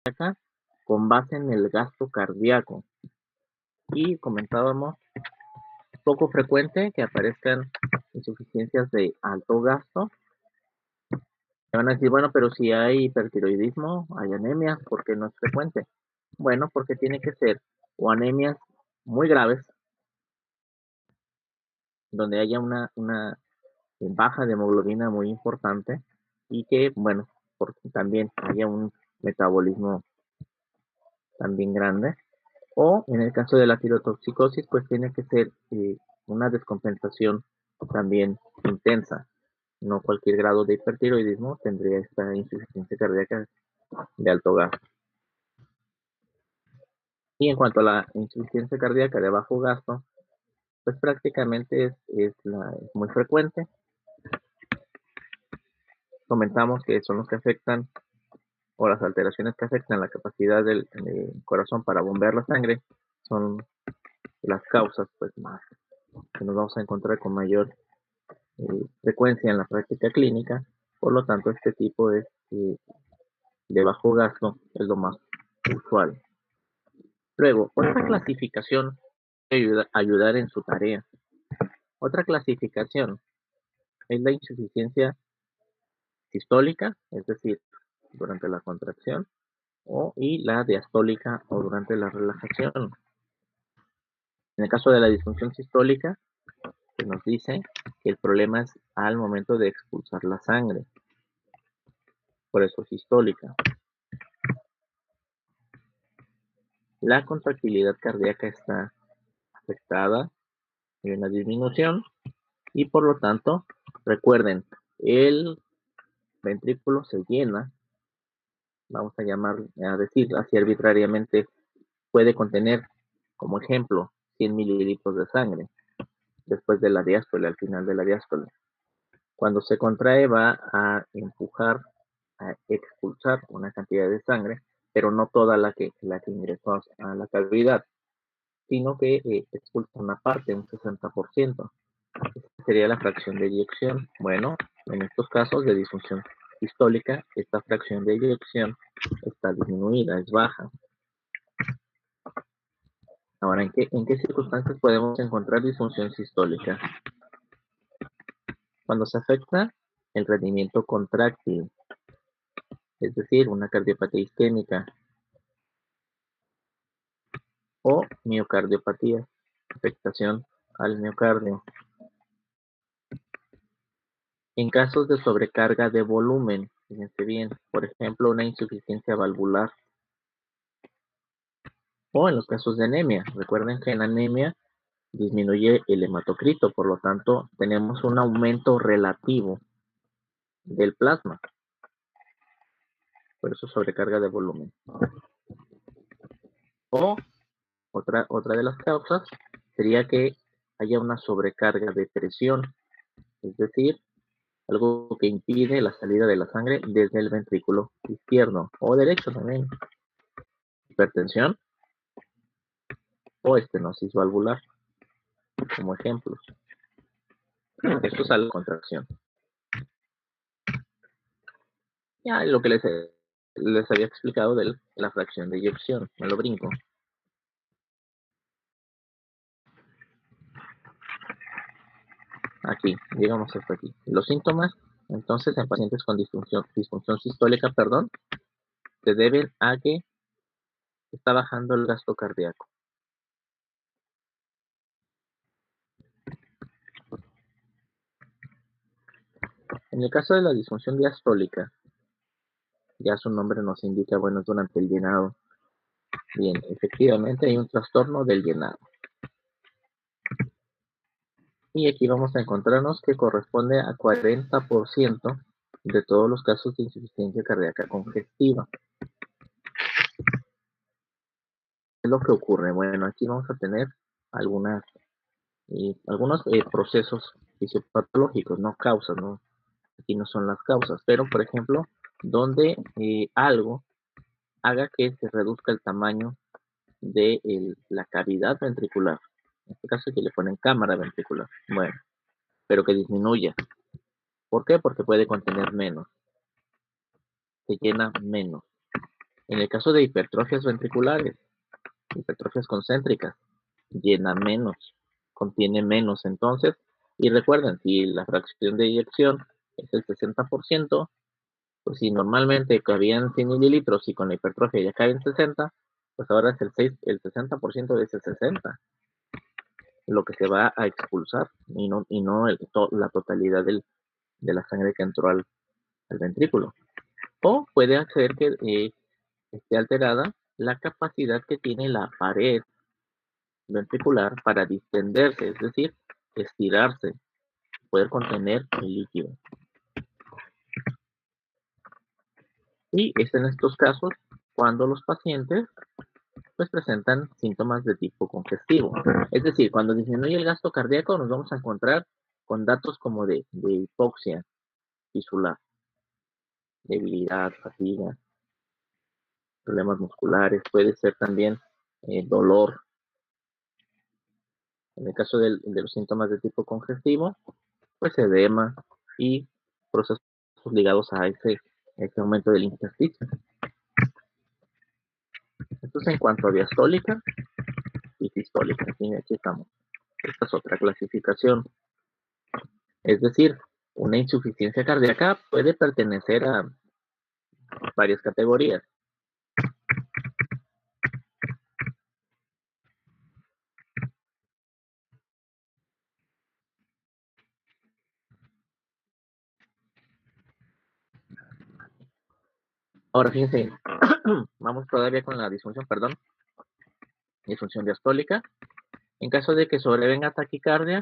cardíaca con base en el gasto cardíaco. Y comentábamos, poco frecuente que aparezcan insuficiencias de alto gasto. Me van a decir, bueno, pero si hay hipertiroidismo, hay anemia, ¿por qué no es frecuente? Bueno, porque tiene que ser o anemias muy graves, donde haya una baja de hemoglobina muy importante y que, bueno, porque también haya un metabolismo también grande. O en el caso de la tirotoxicosis, pues tiene que ser una descompensación también intensa. No cualquier grado de hipertiroidismo tendría esta insuficiencia cardíaca de alto gasto. Y en cuanto a la insuficiencia cardíaca de bajo gasto, pues prácticamente es muy frecuente. Comentamos que son los que afectan, o las alteraciones que afectan la capacidad del corazón para bombear la sangre, son las causas pues más que nos vamos a encontrar con mayor frecuencia en la práctica clínica. Por lo tanto, este tipo de bajo gasto es lo más usual. Luego, otra clasificación puede ayudar en su tarea. Otra clasificación es la insuficiencia sistólica, es decir, durante la contracción, y la diastólica o durante la relajación. En el caso de la disfunción sistólica, se nos dice que el problema es al momento de expulsar la sangre, por eso sistólica. La contractilidad cardíaca está afectada, hay una disminución y por lo tanto, recuerden, el ventrículo se llena, vamos a decir así arbitrariamente, puede contener, como ejemplo, 100 mililitros de sangre después de la diástole, al final de la diástole. Cuando se contrae va a empujar, a expulsar una cantidad de sangre, pero no toda la que ingresó a la cavidad, sino que expulsa una parte, un 60%. Esta sería la fracción de eyección. Bueno, en estos casos de disfunción sistólica, esta fracción de eyección está disminuida, es baja. Ahora, ¿en qué circunstancias podemos encontrar disfunción sistólica? Cuando se afecta el rendimiento contráctil, es decir, una cardiopatía isquémica o miocardiopatía, afectación al miocardio. En casos de sobrecarga de volumen, fíjense bien, por ejemplo, una insuficiencia valvular, o en los casos de anemia. Recuerden que en anemia disminuye el hematocrito, por lo tanto, tenemos un aumento relativo del plasma, por eso sobrecarga de volumen. O otra de las causas sería que haya una sobrecarga de presión, es decir, algo que impide la salida de la sangre desde el ventrículo izquierdo o derecho también. Hipertensión o estenosis valvular, como ejemplos. Esto es a la contracción. Ya lo que les había explicado de la fracción de eyección, me lo brinco. Aquí, llegamos hasta aquí. Los síntomas, entonces, en pacientes con disfunción sistólica, se deben a que está bajando el gasto cardíaco. En el caso de la disfunción diastólica, ya su nombre nos indica, bueno, durante el llenado. Bien, efectivamente hay un trastorno del llenado. Y aquí vamos a encontrarnos que corresponde a 40% de todos los casos de insuficiencia cardíaca congestiva. ¿Qué es lo que ocurre? Bueno, aquí vamos a tener algunos procesos fisiopatológicos, no causas, ¿no? Aquí no son las causas, pero por ejemplo, donde algo haga que se reduzca el tamaño de la cavidad ventricular. En este caso que le ponen cámara ventricular. Bueno, pero que disminuya. ¿Por qué? Porque puede contener menos. Se llena menos. En el caso de hipertrofias ventriculares, hipertrofias concéntricas, llena menos, contiene menos. Entonces, y recuerden, si la fracción de eyección es el 60%, pues si normalmente cabían 100 mililitros y con la hipertrofia ya caben 60, pues ahora es el 60% de ese 60 lo que se va a expulsar y no la totalidad de la sangre que entró al ventrículo. O puede hacer que esté alterada la capacidad que tiene la pared ventricular para distenderse, es decir, estirarse, poder contener el líquido. Y es en estos casos cuando los pacientes pues presentan síntomas de tipo congestivo. Es decir, cuando disminuye el gasto cardíaco nos vamos a encontrar con datos como de hipoxia tisular, debilidad, fatiga, problemas musculares, puede ser también dolor. En el caso de los síntomas de tipo congestivo, pues edema y procesos ligados a ese aumento del intersticio. Entonces, en cuanto a diastólica y sistólica, ¿sí? Aquí estamos. Esta es otra clasificación. Es decir, una insuficiencia cardíaca puede pertenecer a varias categorías. Ahora fíjense, vamos todavía con la disfunción diastólica. En caso de que sobrevenga taquicardia,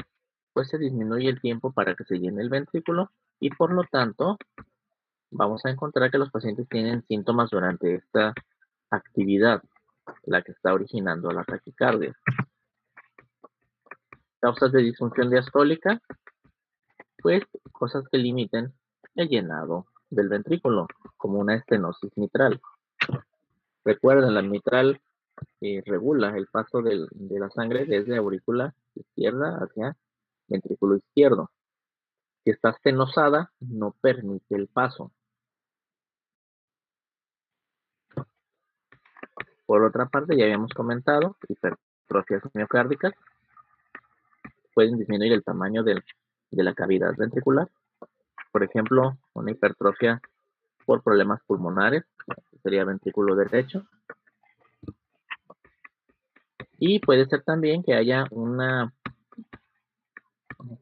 pues se disminuye el tiempo para que se llene el ventrículo y por lo tanto vamos a encontrar que los pacientes tienen síntomas durante esta actividad, la que está originando la taquicardia. Causas de disfunción diastólica, pues cosas que limiten el llenado del ventrículo, como una estenosis mitral. Recuerden, la mitral regula el paso de la sangre desde aurícula izquierda hacia ventrículo izquierdo. Si está estenosada, no permite el paso. Por otra parte, ya habíamos comentado, hipertrofias miocárdicas pueden disminuir el tamaño de la cavidad ventricular. Por ejemplo, una hipertrofia por problemas pulmonares, sería ventrículo derecho. Y puede ser también que haya un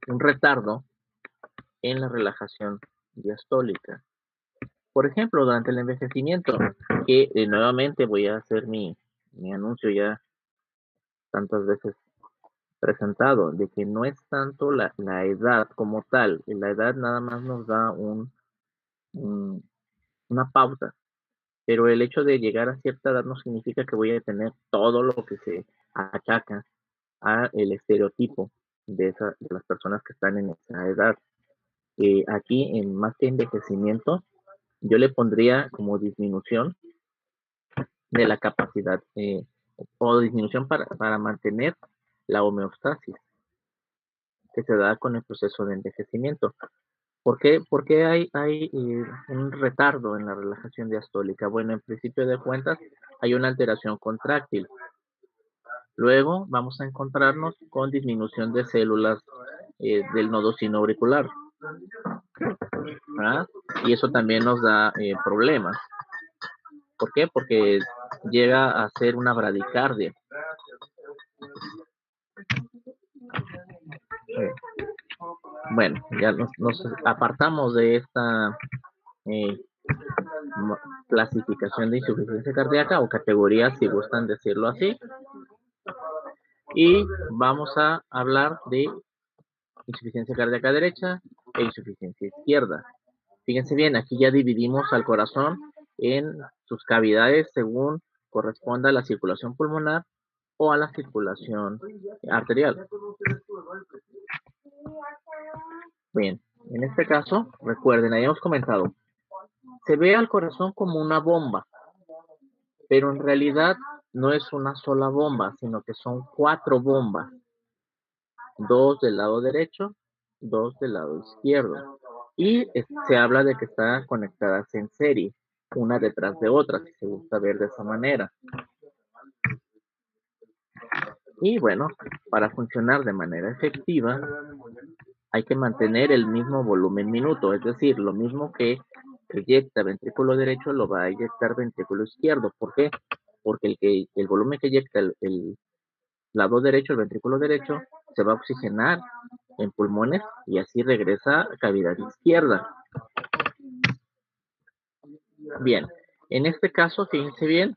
retardo en la relajación diastólica. Por ejemplo, durante el envejecimiento, que nuevamente voy a hacer mi anuncio ya tantas veces presentado, de que no es tanto la edad como tal, la edad nada más nos da una pauta, pero el hecho de llegar a cierta edad no significa que voy a tener todo lo que se achaca a el estereotipo de las personas que están en esa edad. Aquí, en más que envejecimiento, yo le pondría como disminución de la capacidad o disminución para mantener la homeostasis que se da con el proceso de envejecimiento. ¿Por qué hay un retardo en la relajación diastólica? Bueno, en principio de cuentas hay una alteración contráctil. Luego vamos a encontrarnos con disminución de células del nodo sinoauricular. ¿Ah? Y eso también nos da problemas. ¿Por qué? Porque llega a ser una bradicardia. Bueno, ya nos apartamos de esta eh, clasificación de insuficiencia cardíaca o categoría, si gustan decirlo así. Y vamos a hablar de insuficiencia cardíaca derecha e insuficiencia izquierda. Fíjense bien, aquí ya dividimos al corazón en sus cavidades según corresponda a la circulación pulmonar o a la circulación arterial. Bien, en este caso, recuerden, habíamos comentado, se ve al corazón como una bomba, pero en realidad no es una sola bomba, sino que son 4 bombas, 2 del lado derecho, 2 del lado izquierdo. Y se habla de que están conectadas en serie. una detrás de otra, si se gusta ver de esa manera. Y bueno, para funcionar de manera efectiva, hay que mantener el mismo volumen minuto, es decir, lo mismo que eyecta ventrículo derecho lo va a eyectar ventrículo izquierdo. ¿Por qué? Porque el volumen que eyecta el lado derecho, el ventrículo derecho, se va a oxigenar en pulmones y así regresa a cavidad izquierda. Bien, en este caso, fíjense bien,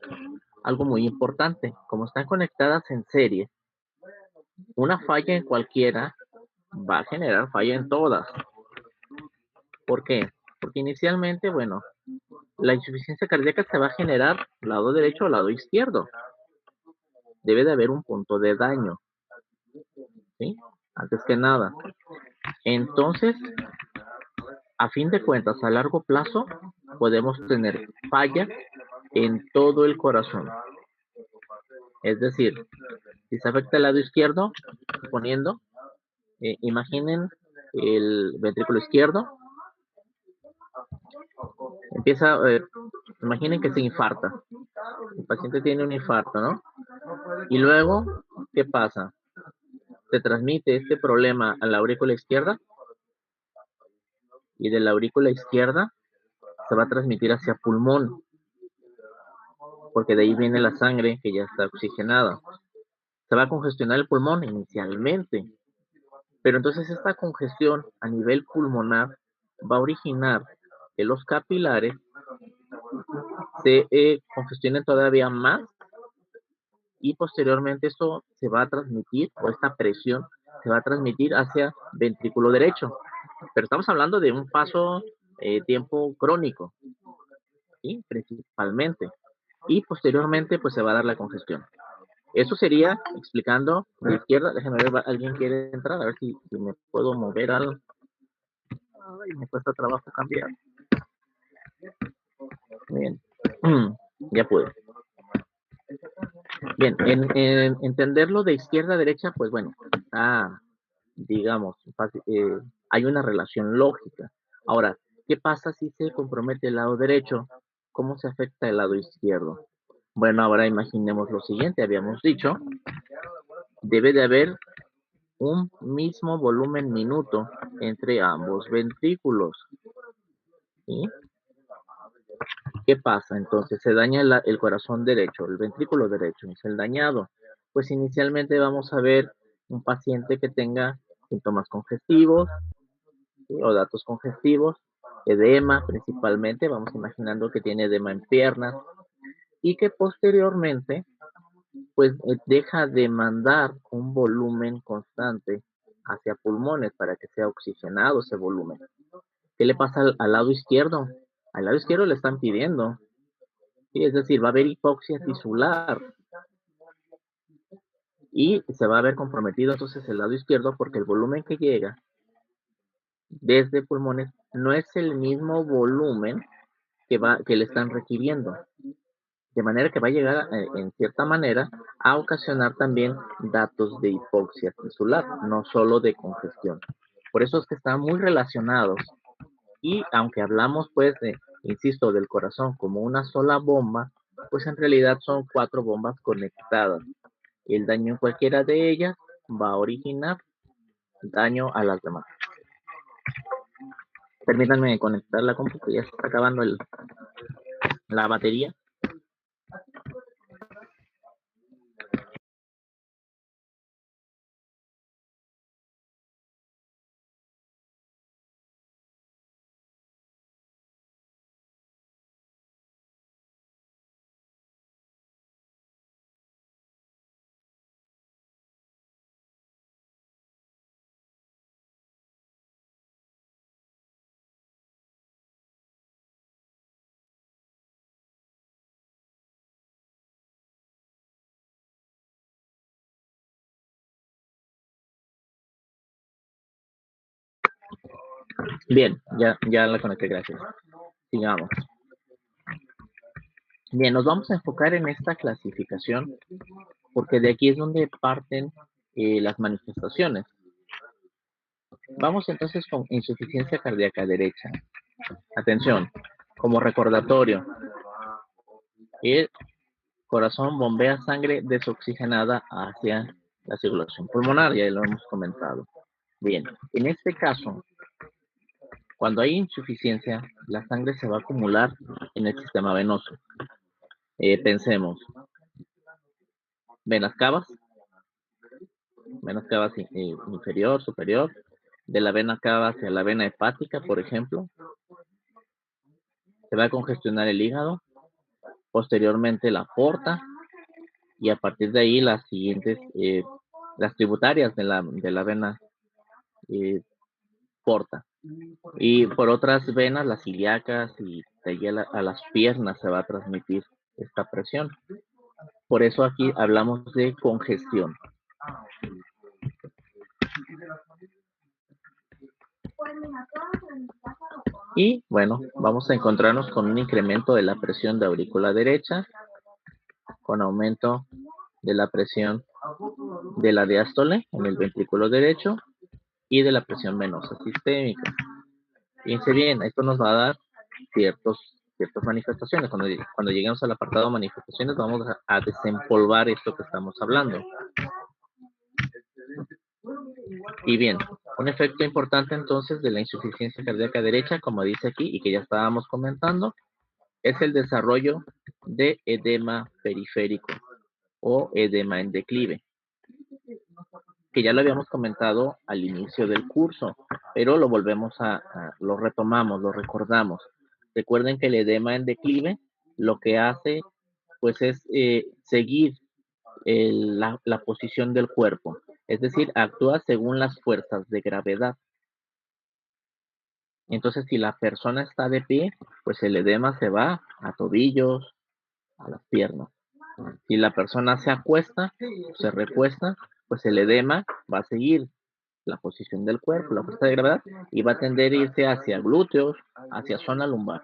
algo muy importante, como están conectadas en serie, una falla en cualquiera va a generar falla en todas. ¿Por qué? Porque inicialmente, bueno, la insuficiencia cardíaca se va a generar lado derecho o lado izquierdo. Debe de haber un punto de daño, ¿sí? Antes que nada. Entonces, a fin de cuentas, a largo plazo, podemos tener falla en todo el corazón. Es decir, si se afecta el lado izquierdo, poniendo, imaginen el ventrículo izquierdo, empieza, imaginen que se infarta. El paciente tiene un infarto, ¿no? Y luego, ¿qué pasa? Se transmite este problema a la aurícula izquierda y de la aurícula izquierda se va a transmitir hacia pulmón, porque de ahí viene la sangre que ya está oxigenada. Se va a congestionar el pulmón inicialmente, pero entonces esta congestión a nivel pulmonar va a originar que los capilares se congestionen todavía más y posteriormente esto se va a transmitir, o esta presión se va a transmitir hacia ventrículo derecho. Pero estamos hablando de un paso tiempo crónico, ¿sí? Principalmente. Y posteriormente pues se va a dar la congestión. Eso sería explicando de izquierda. Déjame ver, alguien quiere entrar, a ver si me puedo mover algo. Ay, me cuesta trabajo cambiar. Bien. Ya pude. Bien, en entenderlo de izquierda a derecha, pues bueno, digamos, hay una relación lógica. Ahora, ¿qué pasa si se compromete el lado derecho? ¿Cómo se afecta el lado izquierdo? Bueno, ahora imaginemos lo siguiente, habíamos dicho, debe de haber un mismo volumen minuto entre ambos ventrículos. ¿Sí? ¿Qué pasa? Entonces se daña el corazón derecho, el ventrículo derecho es el dañado. Pues inicialmente vamos a ver un paciente que tenga síntomas congestivos, ¿sí? O datos congestivos, edema principalmente, vamos imaginando que tiene edema en piernas y que posteriormente pues deja de mandar un volumen constante hacia pulmones para que sea oxigenado ese volumen. ¿Qué le pasa al lado izquierdo? Al lado izquierdo le están pidiendo, ¿sí? Es decir, va a haber hipoxia tisular y se va a ver comprometido entonces el lado izquierdo porque el volumen que llega desde pulmones no es el mismo volumen que le están requiriendo. De manera que va a llegar, en cierta manera, a ocasionar también datos de hipoxia tisular, no solo de congestión. Por eso es que están muy relacionados. Y aunque hablamos, pues, insisto, del corazón como una sola bomba, pues en realidad son 4 bombas conectadas. El daño en cualquiera de ellas va a originar daño a las demás. Permítanme conectar la compu, que ya se está acabando la batería. Bien, ya la conecté, gracias. Sigamos. Bien, nos vamos a enfocar en esta clasificación porque de aquí es donde parten las manifestaciones. Vamos entonces con insuficiencia cardíaca derecha. Atención, como recordatorio, El corazón bombea sangre desoxigenada hacia la circulación pulmonar, ya lo hemos comentado. Bien, en este caso, cuando hay insuficiencia, la sangre se va a acumular en el sistema venoso. Pensemos, venas cavas inferior, superior, de la vena cava hacia la vena hepática, por ejemplo, se va a congestionar el hígado, posteriormente la porta, y a partir de ahí las siguientes, las tributarias de la vena porta. Y por otras venas, las ilíacas y de ahí a las piernas se va a transmitir esta presión. Por eso aquí hablamos de congestión. Y bueno, vamos a encontrarnos con un incremento de la presión de aurícula derecha, con aumento de la presión de la diástole en el ventrículo derecho y de la presión venosa sistémica. Fíjense bien, esto nos va a dar ciertas manifestaciones. Cuando lleguemos al apartado manifestaciones, vamos a desempolvar esto que estamos hablando. Y bien, un efecto importante entonces de la insuficiencia cardíaca derecha, como dice aquí y que ya estábamos comentando, es el desarrollo de edema periférico o edema en declive, que ya lo habíamos comentado al inicio del curso, pero lo volvemos lo retomamos, lo recordamos. Recuerden que el edema en declive lo que hace pues es seguir la posición del cuerpo, es decir, actúa según las fuerzas de gravedad. Entonces, si la persona está de pie, pues el edema se va a tobillos, a las piernas. Si la persona se acuesta, se recuesta, pues el edema va a seguir la posición del cuerpo, la fuerza de gravedad, y va a tender a irse hacia glúteos, hacia zona lumbar.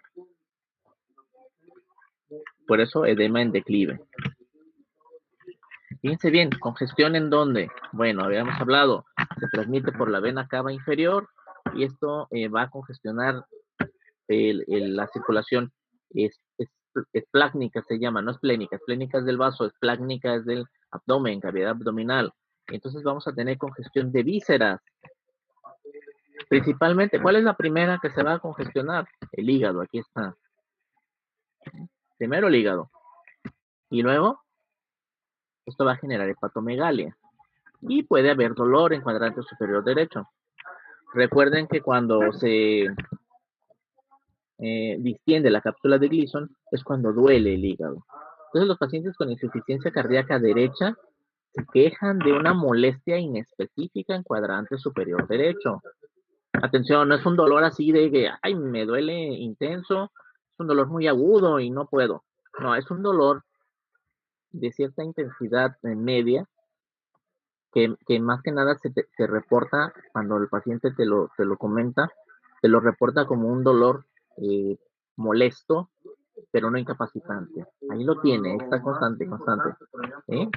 Por eso edema en declive. Fíjense bien, congestión en dónde. Bueno, habíamos hablado, se transmite por la vena cava inferior y esto va a congestionar la circulación. Es plácnica, se llama, no es plénica. Plénica es del vaso, es plácnica es del abdomen, cavidad abdominal. Entonces vamos a tener congestión de vísceras. Principalmente, ¿cuál es la primera que se va a congestionar? El hígado, aquí está. Primero el hígado. Y luego, esto va a generar hepatomegalia. Y puede haber dolor en cuadrante superior derecho. Recuerden que cuando se distiende la cápsula de Gleason es cuando duele el hígado. Entonces los pacientes con insuficiencia cardíaca derecha se quejan de una molestia inespecífica en cuadrante superior derecho. Atención, no es un dolor así de que, ay, me duele intenso, es un dolor muy agudo y no puedo. No, es un dolor de cierta intensidad media que más que nada se reporta cuando el paciente te lo comenta, te lo reporta como un dolor molesto, pero no incapacitante. Ahí lo tiene, está constante. ¿Eh?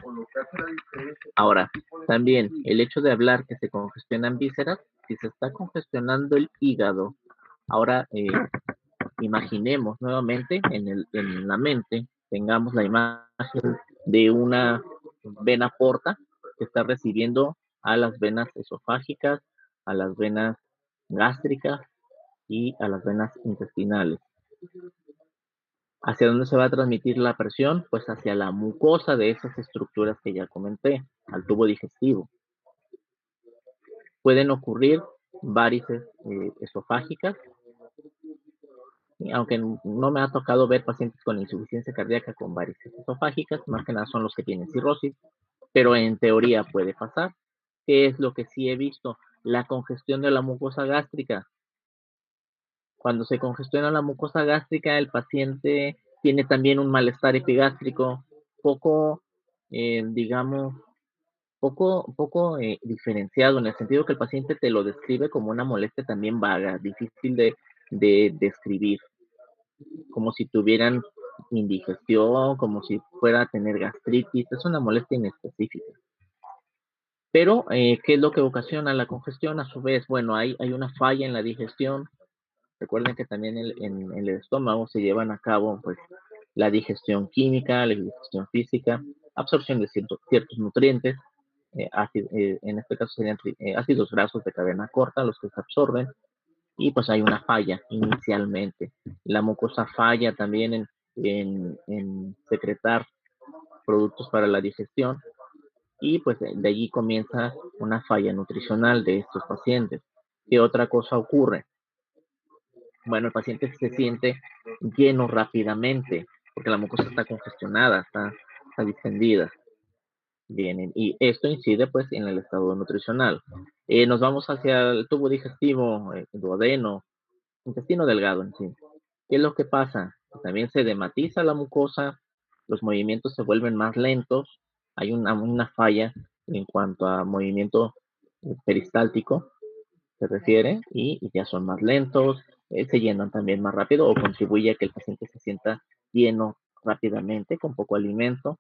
Ahora, también el hecho de hablar que se congestionan vísceras, si se está congestionando el hígado, ahora imaginemos nuevamente en la mente, tengamos la imagen de una vena porta que está recibiendo a las venas esofágicas, a las venas gástricas y a las venas intestinales. ¿Hacia dónde se va a transmitir la presión? Pues hacia la mucosa de esas estructuras que ya comenté, al tubo digestivo. Pueden ocurrir varices esofágicas, aunque no me ha tocado ver pacientes con insuficiencia cardíaca con varices esofágicas, más que nada son los que tienen cirrosis, pero en teoría puede pasar. ¿Qué es lo que sí he visto? La congestión de la mucosa gástrica. Cuando se congestiona la mucosa gástrica, el paciente tiene también un malestar epigástrico poco, digamos, poco diferenciado, en el sentido que el paciente te lo describe como una molestia también vaga, difícil de describir, como si tuvieran indigestión, como si fuera a tener gastritis, es una molestia inespecífica. Pero, ¿qué es lo que ocasiona la congestión? A su vez, bueno, hay una falla en la digestión. Recuerden que también en el estómago se llevan a cabo pues, la digestión química, la digestión física, absorción de ciertos nutrientes, en este caso serían ácidos grasos de cadena corta, los que se absorben, y pues hay una falla inicialmente. La mucosa falla también en secretar productos para la digestión, y pues de allí comienza una falla nutricional de estos pacientes. ¿Qué otra cosa ocurre? Bueno, el paciente se siente lleno rápidamente porque la mucosa está congestionada, está distendida. Bien, y esto incide pues en el estado nutricional. Nos vamos hacia el tubo digestivo, duodeno, intestino delgado en sí. ¿Qué es lo que pasa? También se edematiza la mucosa, los movimientos se vuelven más lentos, hay una falla en cuanto a movimiento peristáltico, se refiere, y ya son más lentos, se llenan también más rápido o contribuye a que el paciente se sienta lleno rápidamente, con poco alimento.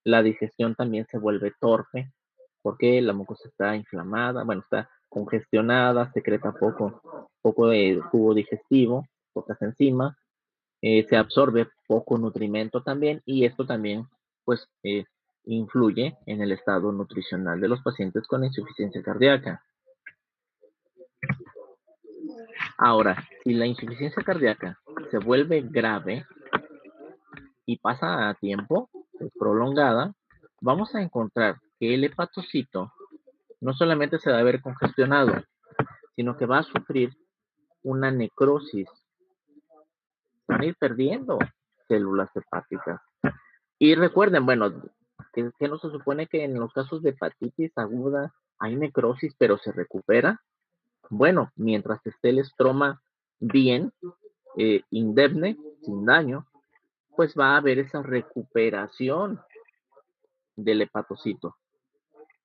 La digestión también se vuelve torpe porque la mucosa está inflamada, bueno, está congestionada, secreta poco de jugo digestivo, pocas enzimas, se absorbe poco nutrimento también, y esto también pues influye en el estado nutricional de los pacientes con insuficiencia cardíaca. Ahora, si la insuficiencia cardíaca se vuelve grave y pasa a tiempo, es prolongada, vamos a encontrar que el hepatocito no solamente se va a ver congestionado, sino que va a sufrir una necrosis. Van a ir perdiendo células hepáticas. Y recuerden, bueno, que no se supone que en los casos de hepatitis aguda hay necrosis, pero se recupera. Bueno, mientras esté el estroma bien, indemne, sin daño, pues va a haber esa recuperación del hepatocito,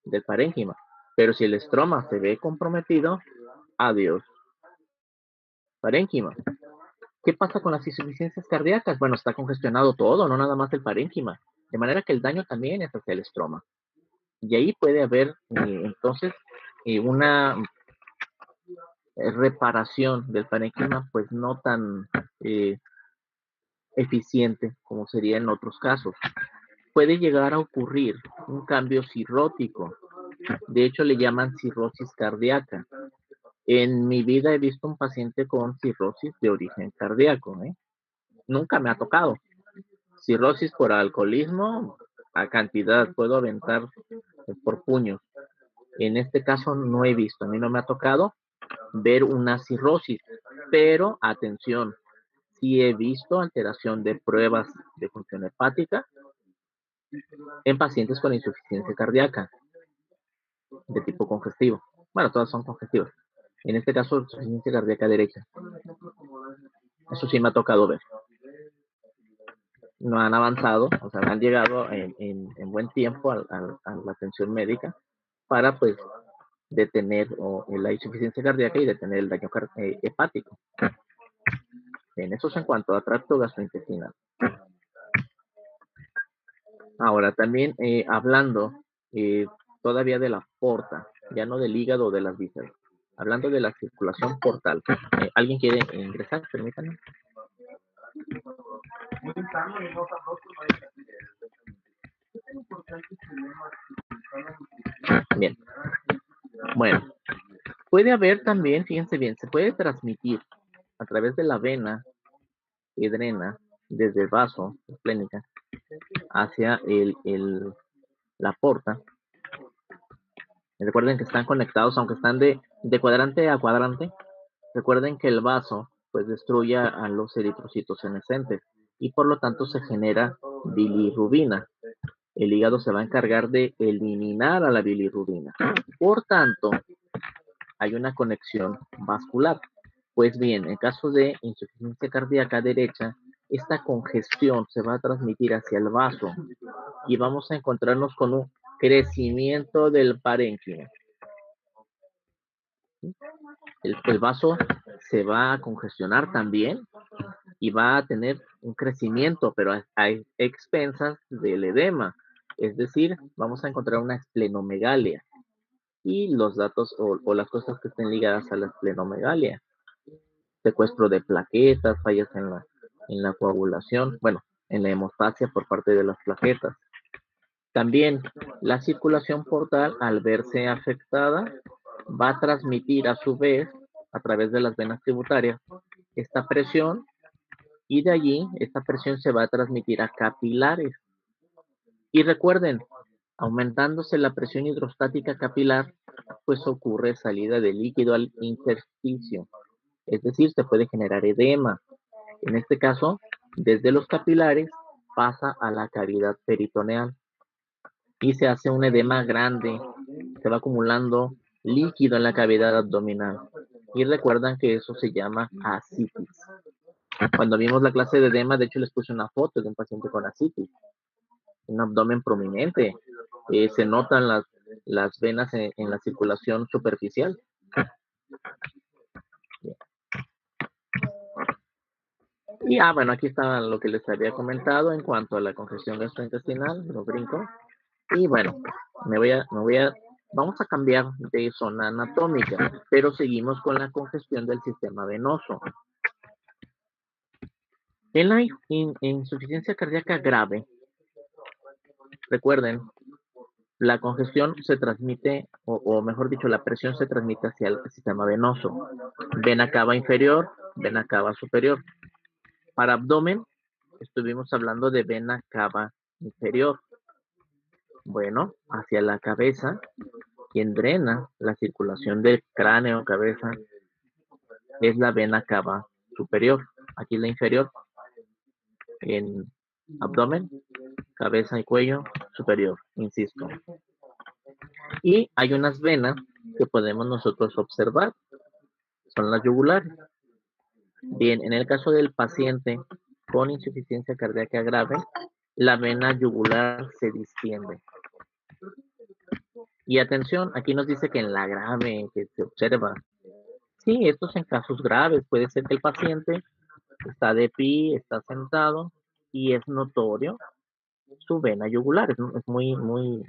del parénquima. Pero si el estroma se ve comprometido, adiós, parénquima. ¿Qué pasa con las insuficiencias cardíacas? Bueno, está congestionado todo, no nada más el parénquima. De manera que el daño también es hacia el estroma. Y ahí puede haber entonces una reparación del parénquima pues no tan eficiente como sería en otros casos. Puede llegar a ocurrir un cambio cirrótico. De hecho, le llaman cirrosis cardíaca. En mi vida he visto un paciente con cirrosis de origen cardíaco. Nunca me ha tocado. Cirrosis por alcoholismo, a cantidad, puedo aventar por puños. En este caso no he visto, a mí no me ha tocado ver una cirrosis, pero atención, sí he visto alteración de pruebas de función hepática en pacientes con insuficiencia cardíaca de tipo congestivo. Bueno, todas son congestivas. En este caso, insuficiencia cardíaca derecha. Eso sí me ha tocado ver. No han avanzado, o sea, han llegado en buen tiempo a la atención médica para pues detener la insuficiencia cardíaca y detener el daño hepático. En eso es en cuanto a tracto gastrointestinal. Ahora, también hablando todavía de la porta, ya no del hígado o de las vísceras, hablando de la circulación portal. ¿Alguien quiere ingresar? Permítanme. Bien. Bueno, puede haber también, fíjense bien, se puede transmitir a través de la vena que drena desde el vaso esplénica hacia la porta. Recuerden que están conectados, aunque están de cuadrante a cuadrante. Recuerden que el vaso pues destruye a los eritrocitos senescentes y por lo tanto se genera bilirrubina. El hígado se va a encargar de eliminar a la bilirrubina. Por tanto, hay una conexión vascular. Pues bien, en caso de insuficiencia cardíaca derecha, esta congestión se va a transmitir hacia el vaso y vamos a encontrarnos con un crecimiento del parénquima. El vaso se va a congestionar también y va a tener un crecimiento, pero a expensas del edema. Es decir, vamos a encontrar una esplenomegalia y los datos o las cosas que estén ligadas a la esplenomegalia. Secuestro de plaquetas, fallas en la coagulación. Bueno, en la hemostasia por parte de las plaquetas. También la circulación portal, al verse afectada, va a transmitir a su vez, a través de las venas tributarias, esta presión, y de allí esta presión se va a transmitir a capilares. Y recuerden, aumentándose la presión hidrostática capilar, pues ocurre salida de líquido al intersticio, es decir, se puede generar edema. En este caso, desde los capilares pasa a la cavidad peritoneal y se hace un edema grande, se va acumulando líquido en la cavidad abdominal. Y recuerdan que eso se llama ascitis. Cuando vimos la clase de edema, de hecho les puse una foto de un paciente con ascitis, un abdomen prominente. Se notan las venas en la circulación superficial. Y bueno, aquí está lo que les había comentado en cuanto a la congestión gastrointestinal, lo brinco. Y bueno, vamos a cambiar de zona anatómica, pero seguimos con la congestión del sistema venoso. En la insuficiencia cardíaca grave, recuerden, la congestión se transmite, o mejor dicho, la presión se transmite hacia el sistema venoso. Vena cava inferior, vena cava superior. Para abdomen, estuvimos hablando de vena cava inferior. Bueno, hacia la cabeza, quien drena la circulación del cráneo, cabeza, es la vena cava superior. Aquí la inferior, en abdomen, cabeza y cuello superior, insisto. Y hay unas venas que podemos nosotros observar, son las yugulares. Bien, en el caso del paciente con insuficiencia cardíaca grave, la vena yugular se distiende. Y atención, aquí nos dice que en la grave que se observa. Sí, esto es en casos graves. Puede ser que el paciente está de pie, está sentado y es notorio su vena yugular. Es eh, muy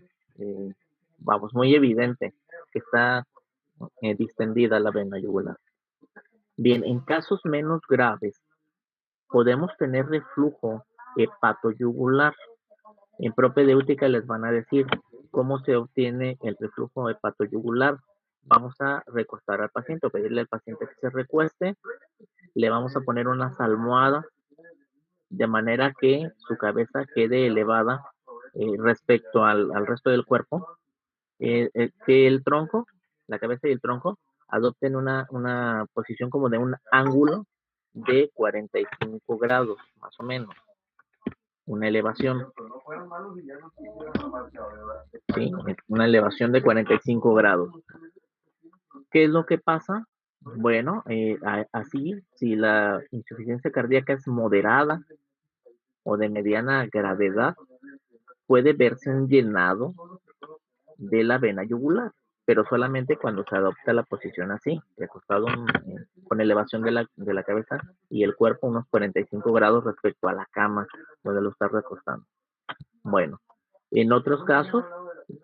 evidente que está distendida la vena yugular. Bien, en casos menos graves, podemos tener reflujo hepatoyugular. En propedéutica les van a decir cómo se obtiene el reflujo hepatoyugular. Vamos a recostar al paciente o pedirle al paciente que se recueste. Le vamos a poner unas almohadas de manera que su cabeza quede elevada respecto al resto del cuerpo. Que el tronco, la cabeza y el tronco, adopten una posición como de un ángulo de 45 grados, más o menos. Una elevación. Sí, una elevación de 45 grados. ¿Qué es lo que pasa? Bueno, así, si la insuficiencia cardíaca es moderada o de mediana gravedad, puede verse un llenado de la vena yugular, pero solamente cuando se adopta la posición así, recostado con elevación de la cabeza y el cuerpo unos 45 grados respecto a la cama donde lo está recostando. Bueno, en otros casos,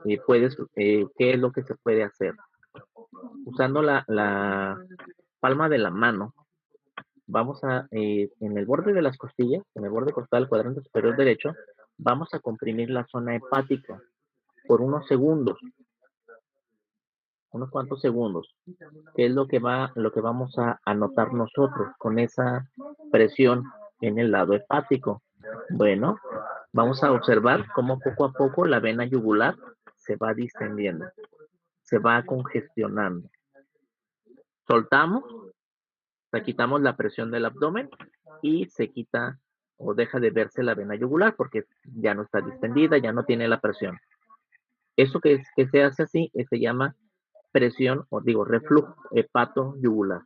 ¿qué es lo que se puede hacer? Usando la palma de la mano, vamos en el borde de las costillas, en el borde costal, cuadrante superior derecho, vamos a comprimir la zona hepática por unos segundos, unos cuantos segundos, que es lo que vamos a notar nosotros con esa presión en el lado hepático. Bueno, vamos a observar cómo poco a poco la vena yugular se va distendiendo, se va congestionando. Soltamos, quitamos la presión del abdomen y se quita o deja de verse la vena yugular porque ya no está distendida, ya no tiene la presión. Eso que se hace así se llama presión, o digo, reflujo hepato-yugular.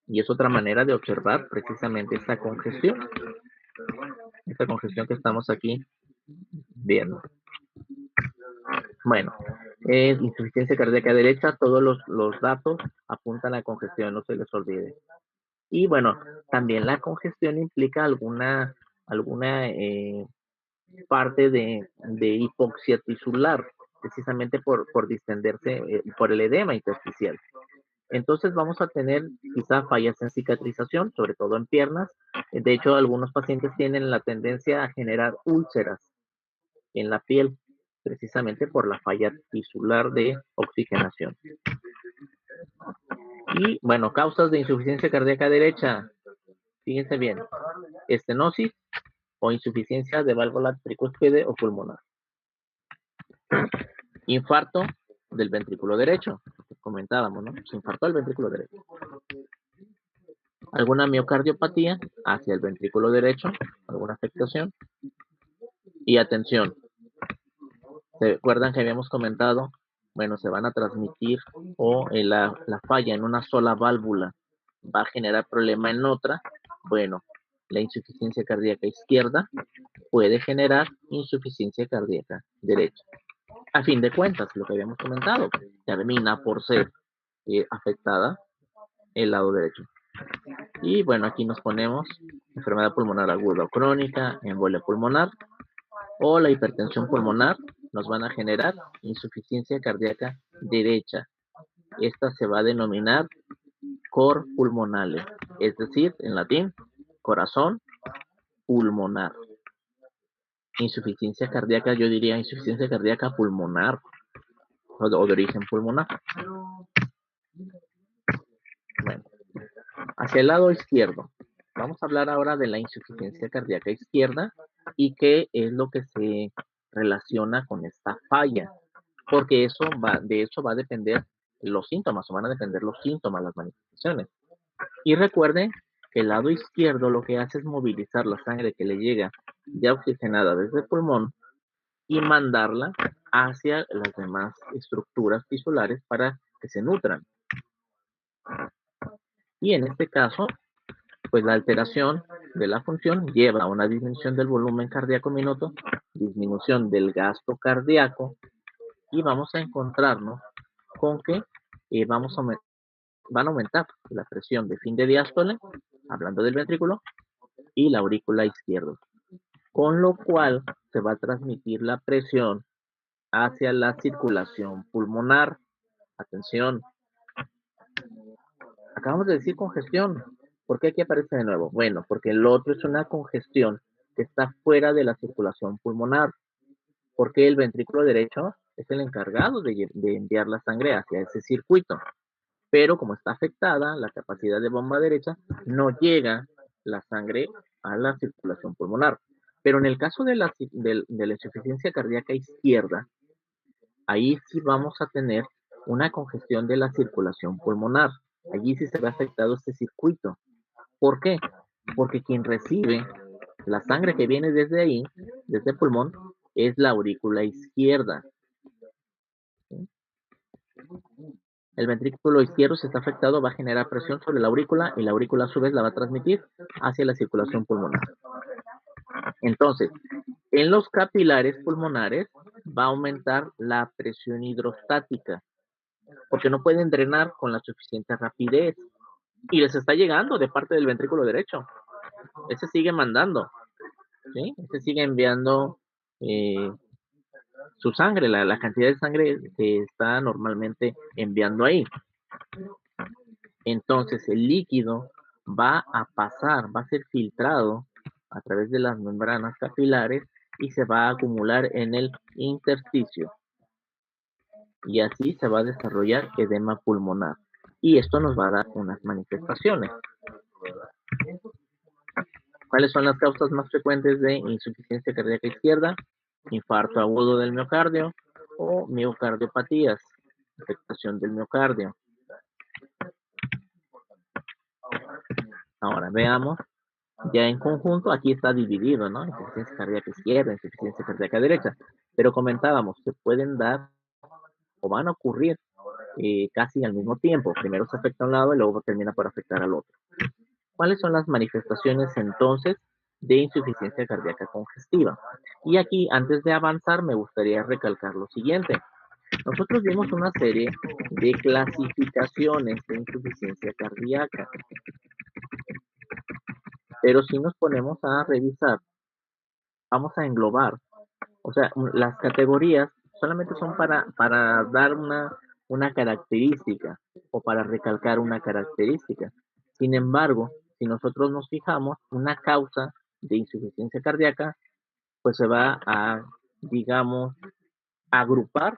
Y es otra manera de observar precisamente esta congestión que estamos aquí viendo. Bueno, insuficiencia cardíaca derecha, todos los datos apuntan a congestión, no se les olvide. Y bueno, también la congestión implica alguna parte de hipoxia tisular, precisamente por distenderse, por el edema intersticial. Entonces vamos a tener quizá fallas en cicatrización, sobre todo en piernas. De hecho, algunos pacientes tienen la tendencia a generar úlceras en la piel, precisamente por la falla tisular de oxigenación. Y bueno, causas de insuficiencia cardíaca derecha. Fíjense bien, estenosis o insuficiencia de válvula tricúspide o pulmonar. Infarto del ventrículo derecho, comentábamos, ¿no? Se infartó el ventrículo derecho. Alguna miocardiopatía hacia el ventrículo derecho, alguna afectación. Y atención, ¿se acuerdan que habíamos comentado? Bueno, se van a transmitir o la falla en una sola válvula va a generar problema en otra. Bueno, la insuficiencia cardíaca izquierda puede generar insuficiencia cardíaca derecha. A fin de cuentas, lo que habíamos comentado, termina por ser afectada el lado derecho. Y bueno, aquí nos ponemos enfermedad pulmonar aguda o crónica, embolia pulmonar o la hipertensión pulmonar nos van a generar insuficiencia cardíaca derecha. Esta se va a denominar cor pulmonale, es decir, en latín, corazón pulmonar. Insuficiencia cardíaca, yo diría insuficiencia cardíaca pulmonar o de origen pulmonar. Bueno, hacia el lado izquierdo. Vamos a hablar ahora de la insuficiencia cardíaca izquierda y qué es lo que se relaciona con esta falla, porque de eso va a depender los síntomas, o van a depender los síntomas, las manifestaciones. Y recuerden que el lado izquierdo lo que hace es movilizar la sangre que le llega ya oxigenada desde el pulmón y mandarla hacia las demás estructuras tisulares para que se nutran. Y en este caso, pues la alteración de la función lleva a una disminución del volumen cardíaco minuto, disminución del gasto cardíaco, y vamos a encontrarnos con que van a aumentar la presión de fin de diástole, hablando del ventrículo, y la aurícula izquierda, con lo cual se va a transmitir la presión hacia la circulación pulmonar. Atención, acabamos de decir congestión. ¿Por qué aquí aparece de nuevo? Bueno, porque el otro es una congestión que está fuera de la circulación pulmonar, porque el ventrículo derecho es el encargado de enviar la sangre hacia ese circuito, pero como está afectada la capacidad de bomba derecha, no llega la sangre a la circulación pulmonar. Pero en el caso de la insuficiencia cardíaca izquierda, ahí sí vamos a tener una congestión de la circulación pulmonar. Allí sí se ve afectado este circuito. ¿Por qué? Porque quien recibe la sangre que viene desde ahí, desde el pulmón, es la aurícula izquierda. ¿Sí? El ventrículo izquierdo, si está afectado, va a generar presión sobre la aurícula y la aurícula a su vez la va a transmitir hacia la circulación pulmonar. Entonces, en los capilares pulmonares va a aumentar la presión hidrostática, porque no pueden drenar con la suficiente rapidez y les está llegando de parte del ventrículo derecho. Ese sigue mandando, ¿sí? Ese sigue enviando su sangre, la cantidad de sangre que está normalmente enviando ahí. Entonces el líquido va a pasar, va a ser filtrado a través de las membranas capilares y se va a acumular en el intersticio. Y así se va a desarrollar edema pulmonar. Y esto nos va a dar unas manifestaciones. ¿Cuáles son las causas más frecuentes de insuficiencia cardíaca izquierda? Infarto agudo del miocardio o miocardiopatías, afectación del miocardio. Ahora veamos, ya en conjunto, aquí está dividido, ¿no? Insuficiencia cardíaca izquierda, insuficiencia cardíaca derecha. Pero comentábamos, se pueden dar o van a ocurrir casi al mismo tiempo. Primero se afecta a un lado y luego termina por afectar al otro. ¿Cuáles son las manifestaciones entonces de insuficiencia cardíaca congestiva? Y aquí, antes de avanzar, me gustaría recalcar lo siguiente. Nosotros vimos una serie de clasificaciones de insuficiencia cardíaca, pero si nos ponemos a revisar, vamos a englobar, o sea, las categorías solamente son para dar una característica o para recalcar una característica. Sin embargo, si nosotros nos fijamos, una causa de insuficiencia cardíaca, pues se va a, digamos, agrupar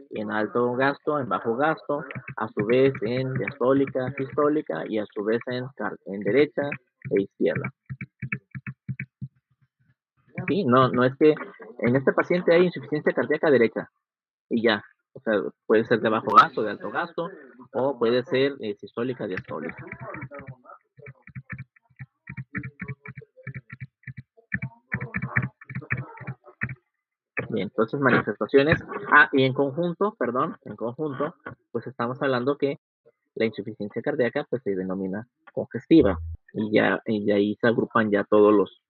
en alto gasto, en bajo gasto, a su vez en diastólica, sistólica y a su vez en derecha e izquierda. Sí, no es que en este paciente hay insuficiencia cardíaca derecha y ya. O sea, puede ser de bajo gasto, de alto gasto, o puede ser sistólica, diastólica. Bien, entonces manifestaciones. Y en conjunto, pues estamos hablando que la insuficiencia cardíaca pues se denomina congestiva y ahí se agrupan ya todos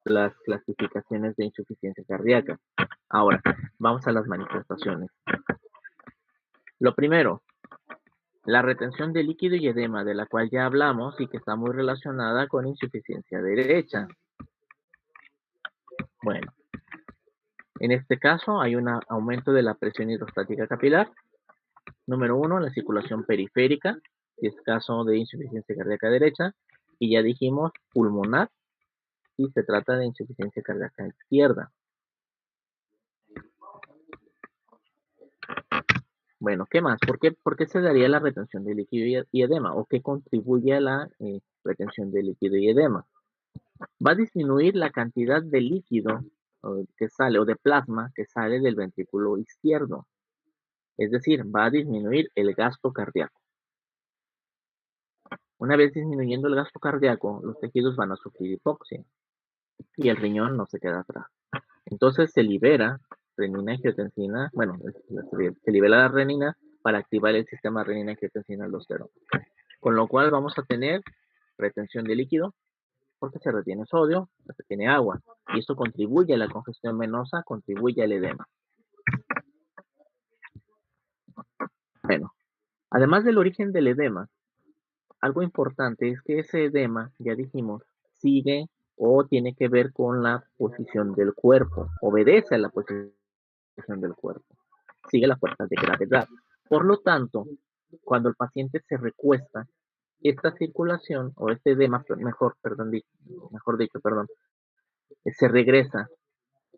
las clasificaciones de insuficiencia cardíaca. Ahora, vamos a las manifestaciones. Lo primero, la retención de líquido y edema, de la cual ya hablamos y que está muy relacionada con insuficiencia derecha. Bueno, en este caso hay un aumento de la presión hidrostática capilar. Número 1, la circulación periférica, si es caso de insuficiencia cardíaca derecha. Y ya dijimos pulmonar, si se trata de insuficiencia cardíaca izquierda. Bueno, ¿qué más? ¿Por qué se daría la retención de líquido y edema? ¿O qué contribuye a la retención de líquido y edema? Va a disminuir la cantidad de líquido que sale o de plasma que sale del ventrículo izquierdo. Es decir, va a disminuir el gasto cardíaco. Una vez disminuyendo el gasto cardíaco, los tejidos van a sufrir hipoxia y el riñón no se queda atrás. Entonces se libera renina-angiotensina, bueno, se libera la renina para activar el sistema renina-angiotensina-aldosterona. Con lo cual vamos a tener retención de líquido porque se retiene sodio, se retiene agua y esto contribuye a la congestión venosa, contribuye al edema. Bueno, además del origen del edema, algo importante es que ese edema, ya dijimos, sigue o tiene que ver con la posición del cuerpo, obedece a la posición del cuerpo, sigue las fuerzas de gravedad. Por lo tanto, cuando el paciente se recuesta, esta circulación o este edema, mejor dicho, se regresa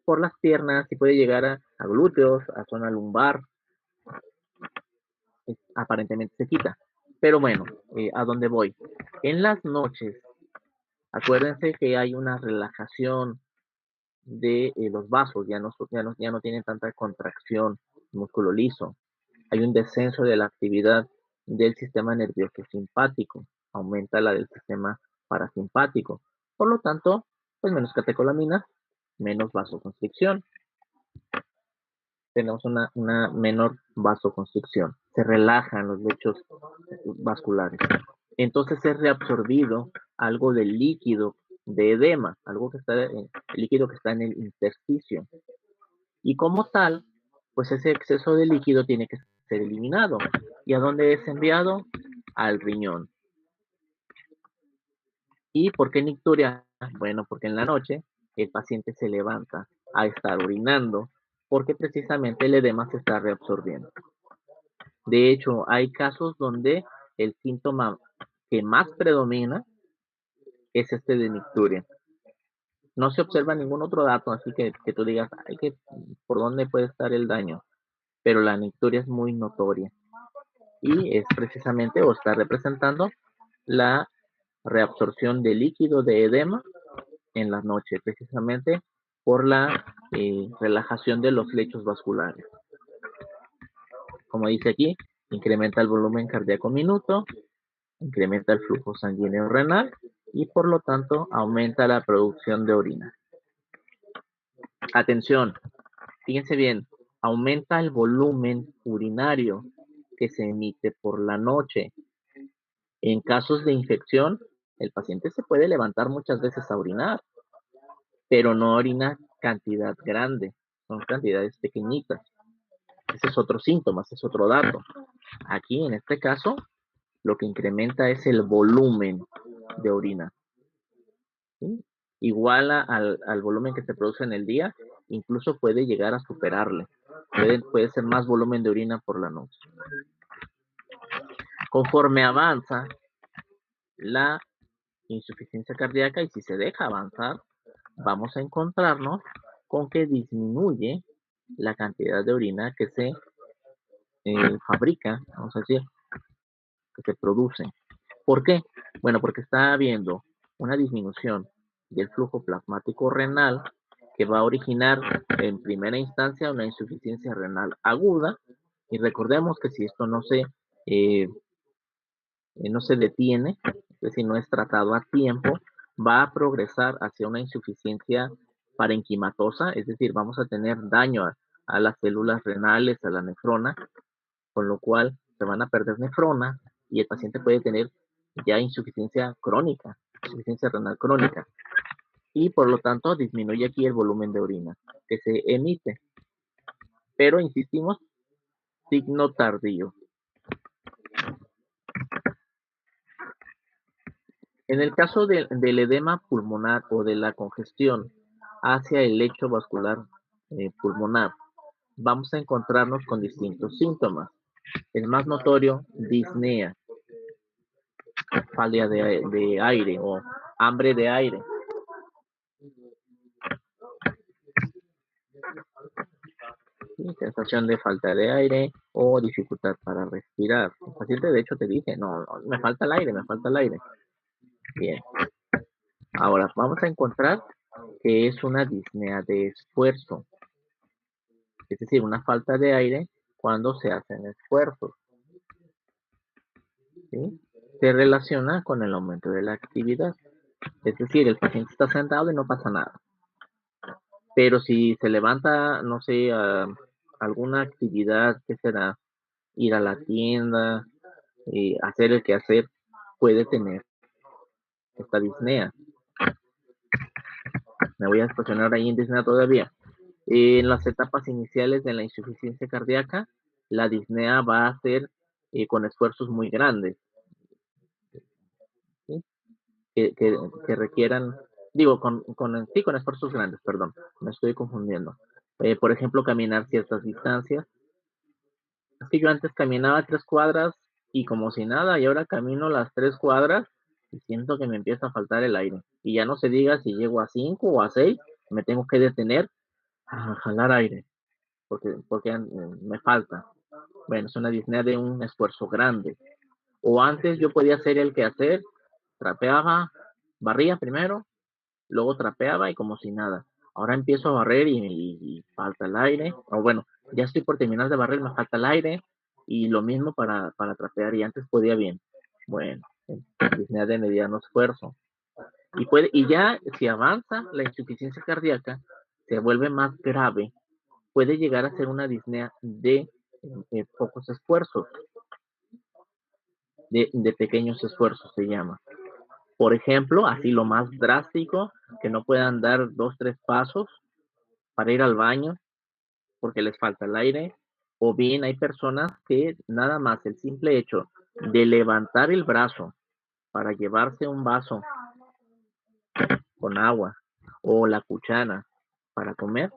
por las piernas y puede llegar a glúteos, a zona lumbar, aparentemente se quita. Pero bueno, ¿a dónde voy? En las noches, acuérdense que hay una relajación de los vasos, ya no tienen tanta contracción, músculo liso. Hay un descenso de la actividad del sistema nervioso simpático, aumenta la del sistema parasimpático. Por lo tanto, pues menos catecolamina, menos vasoconstricción. Tenemos una menor vasoconstricción. Se relajan los lechos vasculares. Entonces es reabsorbido algo del líquido de edema, el líquido que está en el intersticio. Y como tal, pues ese exceso de líquido tiene que ser eliminado. ¿Y a dónde es enviado? Al riñón. ¿Y por qué nicturia? Bueno, porque en la noche el paciente se levanta a estar orinando porque precisamente el edema se está reabsorbiendo. De hecho, hay casos donde el síntoma que más predomina es este de nicturia. No se observa ningún otro dato, así que tú digas, ¿por dónde puede estar el daño? Pero la nicturia es muy notoria y es precisamente o está representando la reabsorción de líquido de edema en la noche, precisamente por la relajación de los lechos vasculares. Como dice aquí, incrementa el volumen cardíaco minuto, incrementa el flujo sanguíneo renal y por lo tanto aumenta la producción de orina. Atención, fíjense bien, aumenta el volumen urinario que se emite por la noche. En casos de infección, el paciente se puede levantar muchas veces a orinar, pero no orina cantidad grande, son cantidades pequeñitas. Ese es otro síntoma, ese es otro dato. Aquí, en este caso, lo que incrementa es el volumen de orina. ¿Sí? Iguala al volumen que se produce en el día, incluso puede llegar a superarle. Puede ser más volumen de orina por la noche. Conforme avanza la insuficiencia cardíaca y si se deja avanzar, vamos a encontrarnos con que disminuye la cantidad de orina que se fabrica, vamos a decir, que se produce. ¿Por qué? Bueno, porque está habiendo una disminución del flujo plasmático renal que va a originar en primera instancia una insuficiencia renal aguda. Y recordemos que si esto no se detiene, es decir, no es tratado a tiempo, va a progresar hacia una insuficiencia parenquimatosa, es decir, vamos a tener daño a las células renales, a la nefrona, con lo cual se van a perder nefrona y el paciente puede tener ya insuficiencia crónica, insuficiencia renal crónica, y por lo tanto disminuye aquí el volumen de orina que se emite. Pero insistimos, signo tardío. En el caso del edema pulmonar o de la congestión hacia el lecho vascular pulmonar, vamos a encontrarnos con distintos síntomas. El más notorio, disnea, falta de aire o hambre de aire. ¿Sí? Sensación de falta de aire o dificultad para respirar. El paciente de hecho te dice, no, me falta el aire, me falta el aire. Bien. Ahora vamos a encontrar que es una disnea de esfuerzo, es decir, una falta de aire cuando se hacen esfuerzos. ¿Sí? Se relaciona con el aumento de la actividad. Es decir, el paciente está sentado y no pasa nada. Pero si se levanta, no sé, alguna actividad que será ir a la tienda, hacer el quehacer, puede tener esta disnea. Me voy a estacionar ahí en disnea todavía. En las etapas iniciales de la insuficiencia cardíaca, la disnea va a ser con esfuerzos muy grandes, ¿sí? que requieran, digo, sí, con esfuerzos grandes, perdón, me estoy confundiendo. Por ejemplo, caminar ciertas distancias. Es que yo antes caminaba 3 cuadras y como si nada, y ahora camino las 3 cuadras y siento que me empieza a faltar el aire. Y ya no se diga si llego a 5 o a 6, me tengo que detener a jalar aire, porque me falta. Bueno, es una disnea de un esfuerzo grande. O antes yo podía hacer el quehacer, trapeaba, barría primero, luego trapeaba y como si nada. Ahora empiezo a barrer y falta el aire. O bueno, ya estoy por terminar de barrer, me falta el aire. Y lo mismo para trapear. Y antes podía bien. Bueno, disnea de mediano esfuerzo. Y ya si avanza la insuficiencia cardíaca, se vuelve más grave. Puede llegar a ser una disnea de pocos esfuerzos, de pequeños esfuerzos se llama. Por ejemplo, así lo más drástico, que no puedan dar 2, 3 pasos para ir al baño porque les falta el aire, o bien hay personas que nada más el simple hecho de levantar el brazo para llevarse un vaso con agua o la cuchara para comer,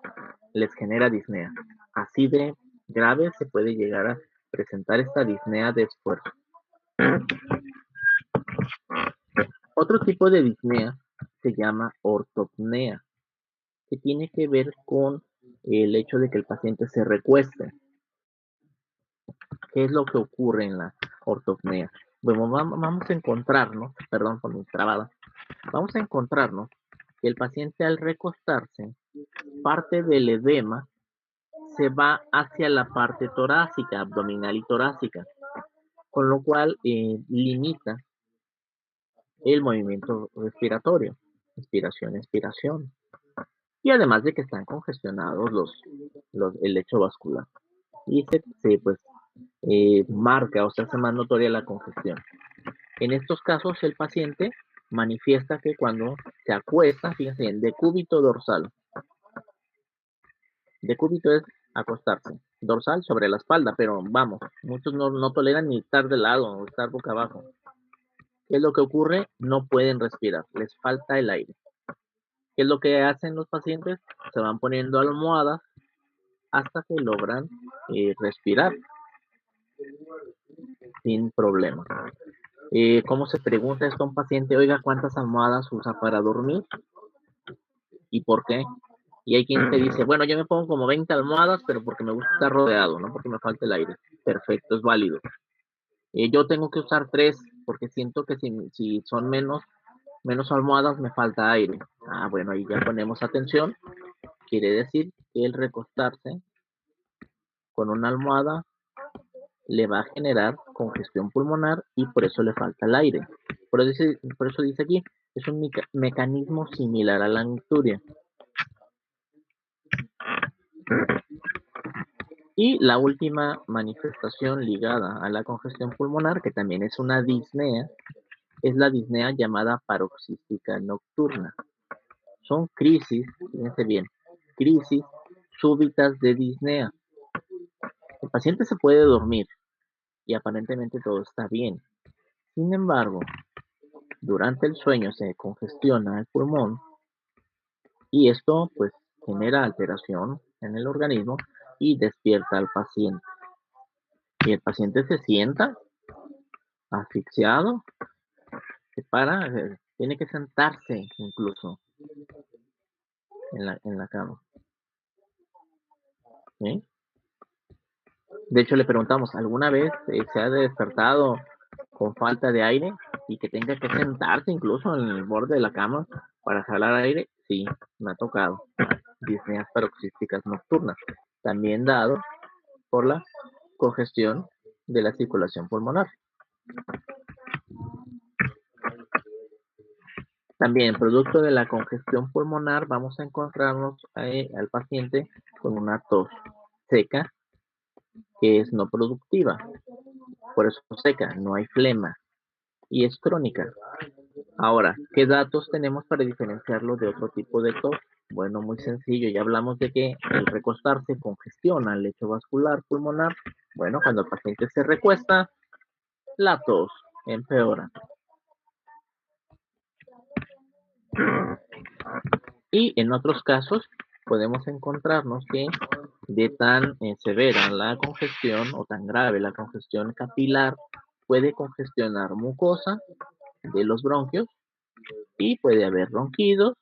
les genera disnea. Así de grave se puede llegar a presentar esta disnea de esfuerzo. Otro tipo de disnea se llama ortopnea, que tiene que ver con el hecho de que el paciente se recueste. ¿Qué es lo que ocurre en la ortopnea? Bueno, vamos a encontrarnos, perdón por mi trabada, vamos a encontrarnos que el paciente al recostarse, parte del edema se va hacia la parte torácica, abdominal y torácica, con lo cual limita el movimiento respiratorio, inspiración, expiración, y además de que están congestionados el lecho vascular. Y pues, marca o se hace más notoria la congestión. En estos casos, el paciente manifiesta que cuando se acuesta, fíjense, en decúbito dorsal. Decúbito es acostarse. Dorsal sobre la espalda, pero vamos, muchos no toleran ni estar de lado o estar boca abajo. ¿Qué es lo que ocurre? No pueden respirar, les falta el aire. ¿Qué es lo que hacen los pacientes? Se van poniendo almohadas hasta que logran respirar. sin problema. ¿Cómo se pregunta esto a un paciente? Oiga, ¿cuántas almohadas usa para dormir? ¿Y por qué? Y hay quien te dice, bueno, yo me pongo como 20 almohadas, pero porque me gusta estar rodeado, no porque me falte el aire. Perfecto, es válido. Yo tengo que usar 3 porque siento que si son menos almohadas me falta aire. Ah, bueno, ahí ya ponemos atención. Quiere decir que el recostarse con una almohada le va a generar congestión pulmonar y por eso le falta el aire. Por eso dice aquí, es un mecanismo similar a la nicturia. Y la última manifestación ligada a la congestión pulmonar, que también es una disnea, es la disnea llamada paroxística nocturna. Son crisis, fíjense bien, crisis súbitas de disnea. El paciente se puede dormir y aparentemente todo está bien. Sin embargo, durante el sueño se congestiona el pulmón y esto pues genera alteración en el organismo y despierta al paciente. Y el paciente se sienta asfixiado, se para, tiene que sentarse incluso en la cama. ¿Sí? De hecho, le preguntamos, ¿alguna vez se ha despertado con falta de aire y que tenga que sentarse incluso en el borde de la cama para jalar aire? Sí, me ha tocado. Disneas paroxísticas nocturnas, también dado por la congestión de la circulación pulmonar. También, producto de la congestión pulmonar, vamos a encontrarnos al paciente con una tos seca que es no productiva. Por eso seca, no hay flema y es crónica. Ahora, ¿qué datos tenemos para diferenciarlo de otro tipo de tos? Bueno, muy sencillo, ya hablamos de que el recostarse congestiona el lecho vascular pulmonar. Bueno, cuando el paciente se recuesta, la tos empeora. Y en otros casos podemos encontrarnos que de tan severa la congestión o tan grave la congestión capilar puede congestionar mucosa de los bronquios y puede haber ronquidos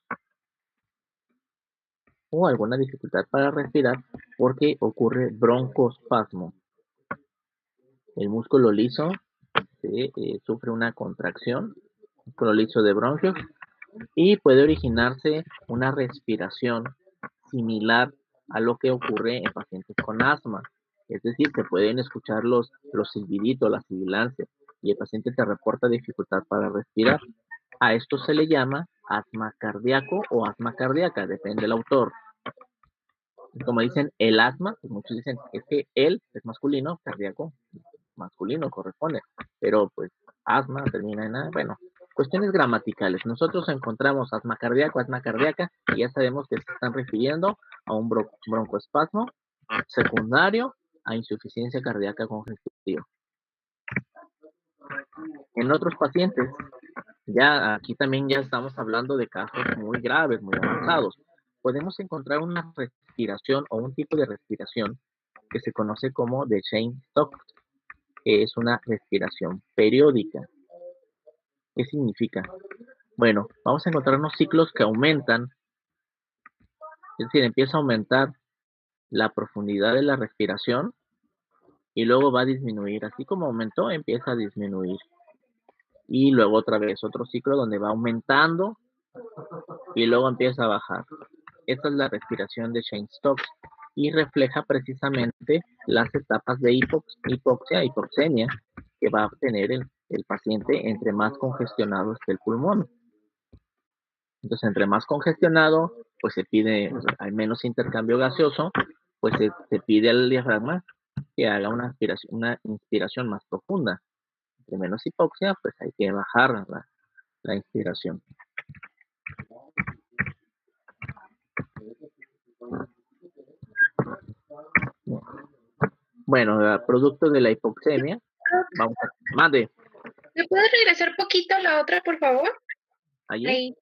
o alguna dificultad para respirar porque ocurre broncoespasmo. El músculo liso sufre una contracción, músculo liso de bronquios, y puede originarse una respiración similar a lo que ocurre en pacientes con asma. Es decir, se pueden escuchar los silbiditos, las sibilancias, y el paciente te reporta dificultad para respirar. A esto se le llama asma cardíaco o asma cardíaca, depende del autor. Como dicen el asma, pues muchos dicen es que él es masculino, cardíaco masculino corresponde, pero pues asma termina en A, bueno, cuestiones gramaticales. Nosotros encontramos asma cardíaco, asma cardíaca, y ya sabemos que se están refiriendo a un broncoespasmo secundario a insuficiencia cardíaca congestiva. En otros pacientes, ya aquí también ya estamos hablando de casos muy graves, muy avanzados. Podemos encontrar una respiración o un tipo de respiración que se conoce como de Cheyne-Stokes, que es una respiración periódica. ¿Qué significa? Bueno, vamos a encontrar unos ciclos que aumentan, es decir, empieza a aumentar la profundidad de la respiración y luego va a disminuir. Así como aumentó, empieza a disminuir. Y luego otra vez otro ciclo donde va aumentando y luego empieza a bajar. Esta es la respiración de Cheyne-Stokes y refleja precisamente las etapas de hipoxia, hipoxemia que va a tener el paciente entre más congestionado esté el pulmón. Entonces, entre más congestionado, pues se pide, o sea, hay menos intercambio gaseoso, pues se pide al diafragma que haga una inspiración más profunda. Entre menos hipoxia, pues hay que bajar la inspiración. Bueno, producto de la hipoxemia, vamos a... Mande, ¿Me puedes regresar poquito a la otra, por favor? allí. Ahí.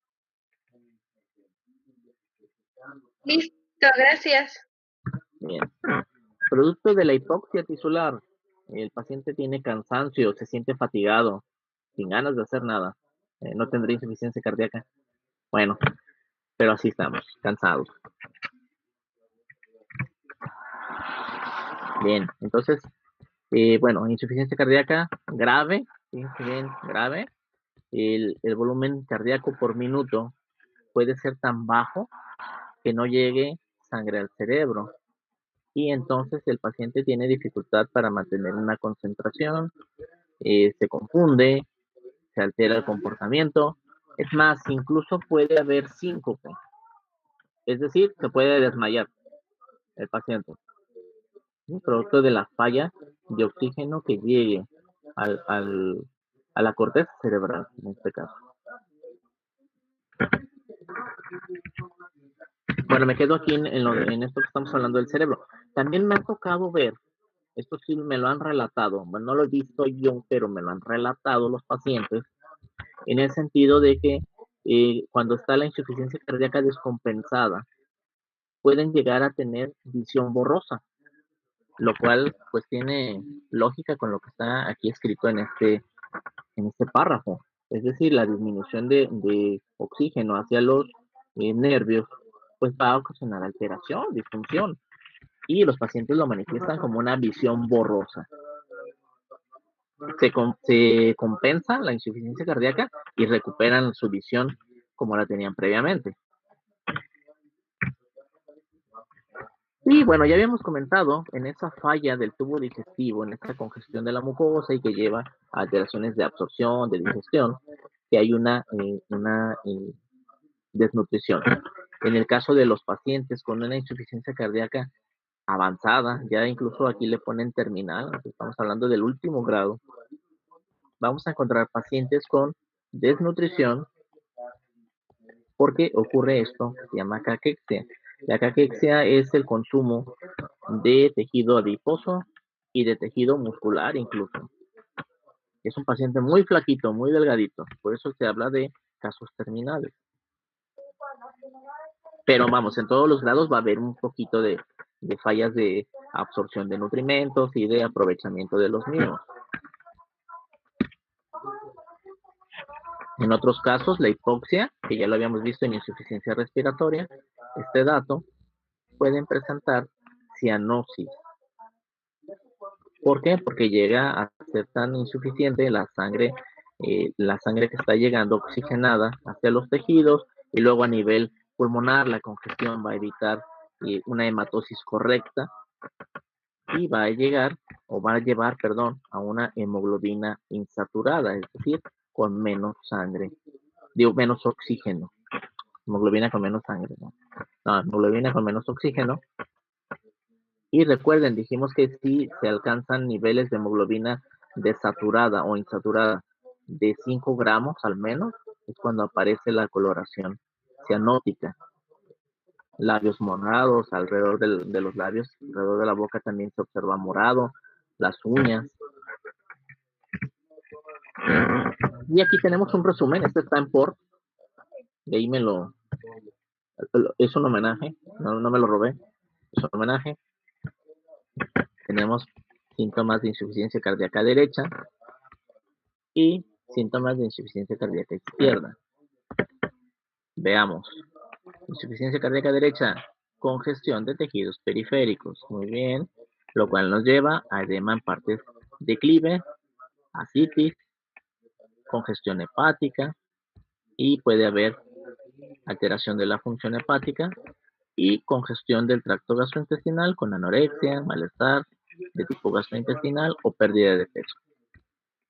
Listo, gracias. Bien. Producto de la hipoxia tisular, el paciente tiene cansancio, se siente fatigado, sin ganas de hacer nada, no tendría insuficiencia cardíaca. Bueno, pero así estamos, cansados. Bien, entonces, bueno, insuficiencia cardíaca grave, fíjense bien, grave. El volumen cardíaco por minuto puede ser tan bajo que no llegue sangre al cerebro. Y entonces el paciente tiene dificultad para mantener una concentración, se confunde, se altera el comportamiento. Es más, incluso puede haber síncope. Es decir, se puede desmayar el paciente, ¿sí? Producto de la falla de oxígeno que llegue a la corteza cerebral, en este caso. Bueno, me quedo aquí en esto que estamos hablando del cerebro. También me ha tocado ver, esto sí me lo han relatado, bueno, no lo he visto yo, pero me lo han relatado los pacientes, en el sentido de que cuando está la insuficiencia cardíaca descompensada, pueden llegar a tener visión borrosa, lo cual pues tiene lógica con lo que está aquí escrito en este párrafo. Es decir, la disminución de oxígeno hacia los nervios pues va a ocasionar alteración, disfunción, y los pacientes lo manifiestan como una visión borrosa. Se compensa la insuficiencia cardíaca y recuperan su visión como la tenían previamente. Y bueno, ya habíamos comentado en esa falla del tubo digestivo, en esta congestión de la mucosa y que lleva a alteraciones de absorción, de digestión, que hay una desnutrición. En el caso de los pacientes con una insuficiencia cardíaca avanzada, ya incluso aquí le ponen terminal, estamos hablando del último grado, vamos a encontrar pacientes con desnutrición porque ocurre esto que se llama caquexia. La caquexia es el consumo de tejido adiposo y de tejido muscular incluso. Es un paciente muy flaquito, muy delgadito, por eso se habla de casos terminales. Pero vamos, en todos los grados va a haber un poquito de fallas de absorción de nutrimentos y de aprovechamiento de los mismos. En otros casos, la hipoxia, que ya lo habíamos visto en insuficiencia respiratoria, este dato, pueden presentar cianosis. ¿Por qué? Porque llega a ser tan insuficiente la sangre que está llegando oxigenada hacia los tejidos y luego a nivel pulmonar la congestión va a evitar una hematosis correcta y va a llegar o va a llevar, perdón, a una hemoglobina insaturada, es decir, con menos sangre, digo, menos oxígeno, hemoglobina con menos sangre, ¿no? No, hemoglobina con menos oxígeno. Y recuerden, dijimos que si se alcanzan niveles de hemoglobina desaturada o insaturada de 5 gramos al menos, es cuando aparece la coloración cianótica. Labios morados, alrededor de los labios, alrededor de la boca también se observa morado, las uñas. Y aquí tenemos un resumen, este está en Port, de ahí es un homenaje, no me lo robé, es un homenaje. Tenemos síntomas de insuficiencia cardíaca derecha y síntomas de insuficiencia cardíaca izquierda. Veamos. Insuficiencia cardíaca derecha, congestión de tejidos periféricos. Muy bien. Lo cual nos lleva a edema en partes declive, ascitis, congestión hepática y puede haber alteración de la función hepática y congestión del tracto gastrointestinal con anorexia, malestar de tipo gastrointestinal o pérdida de peso.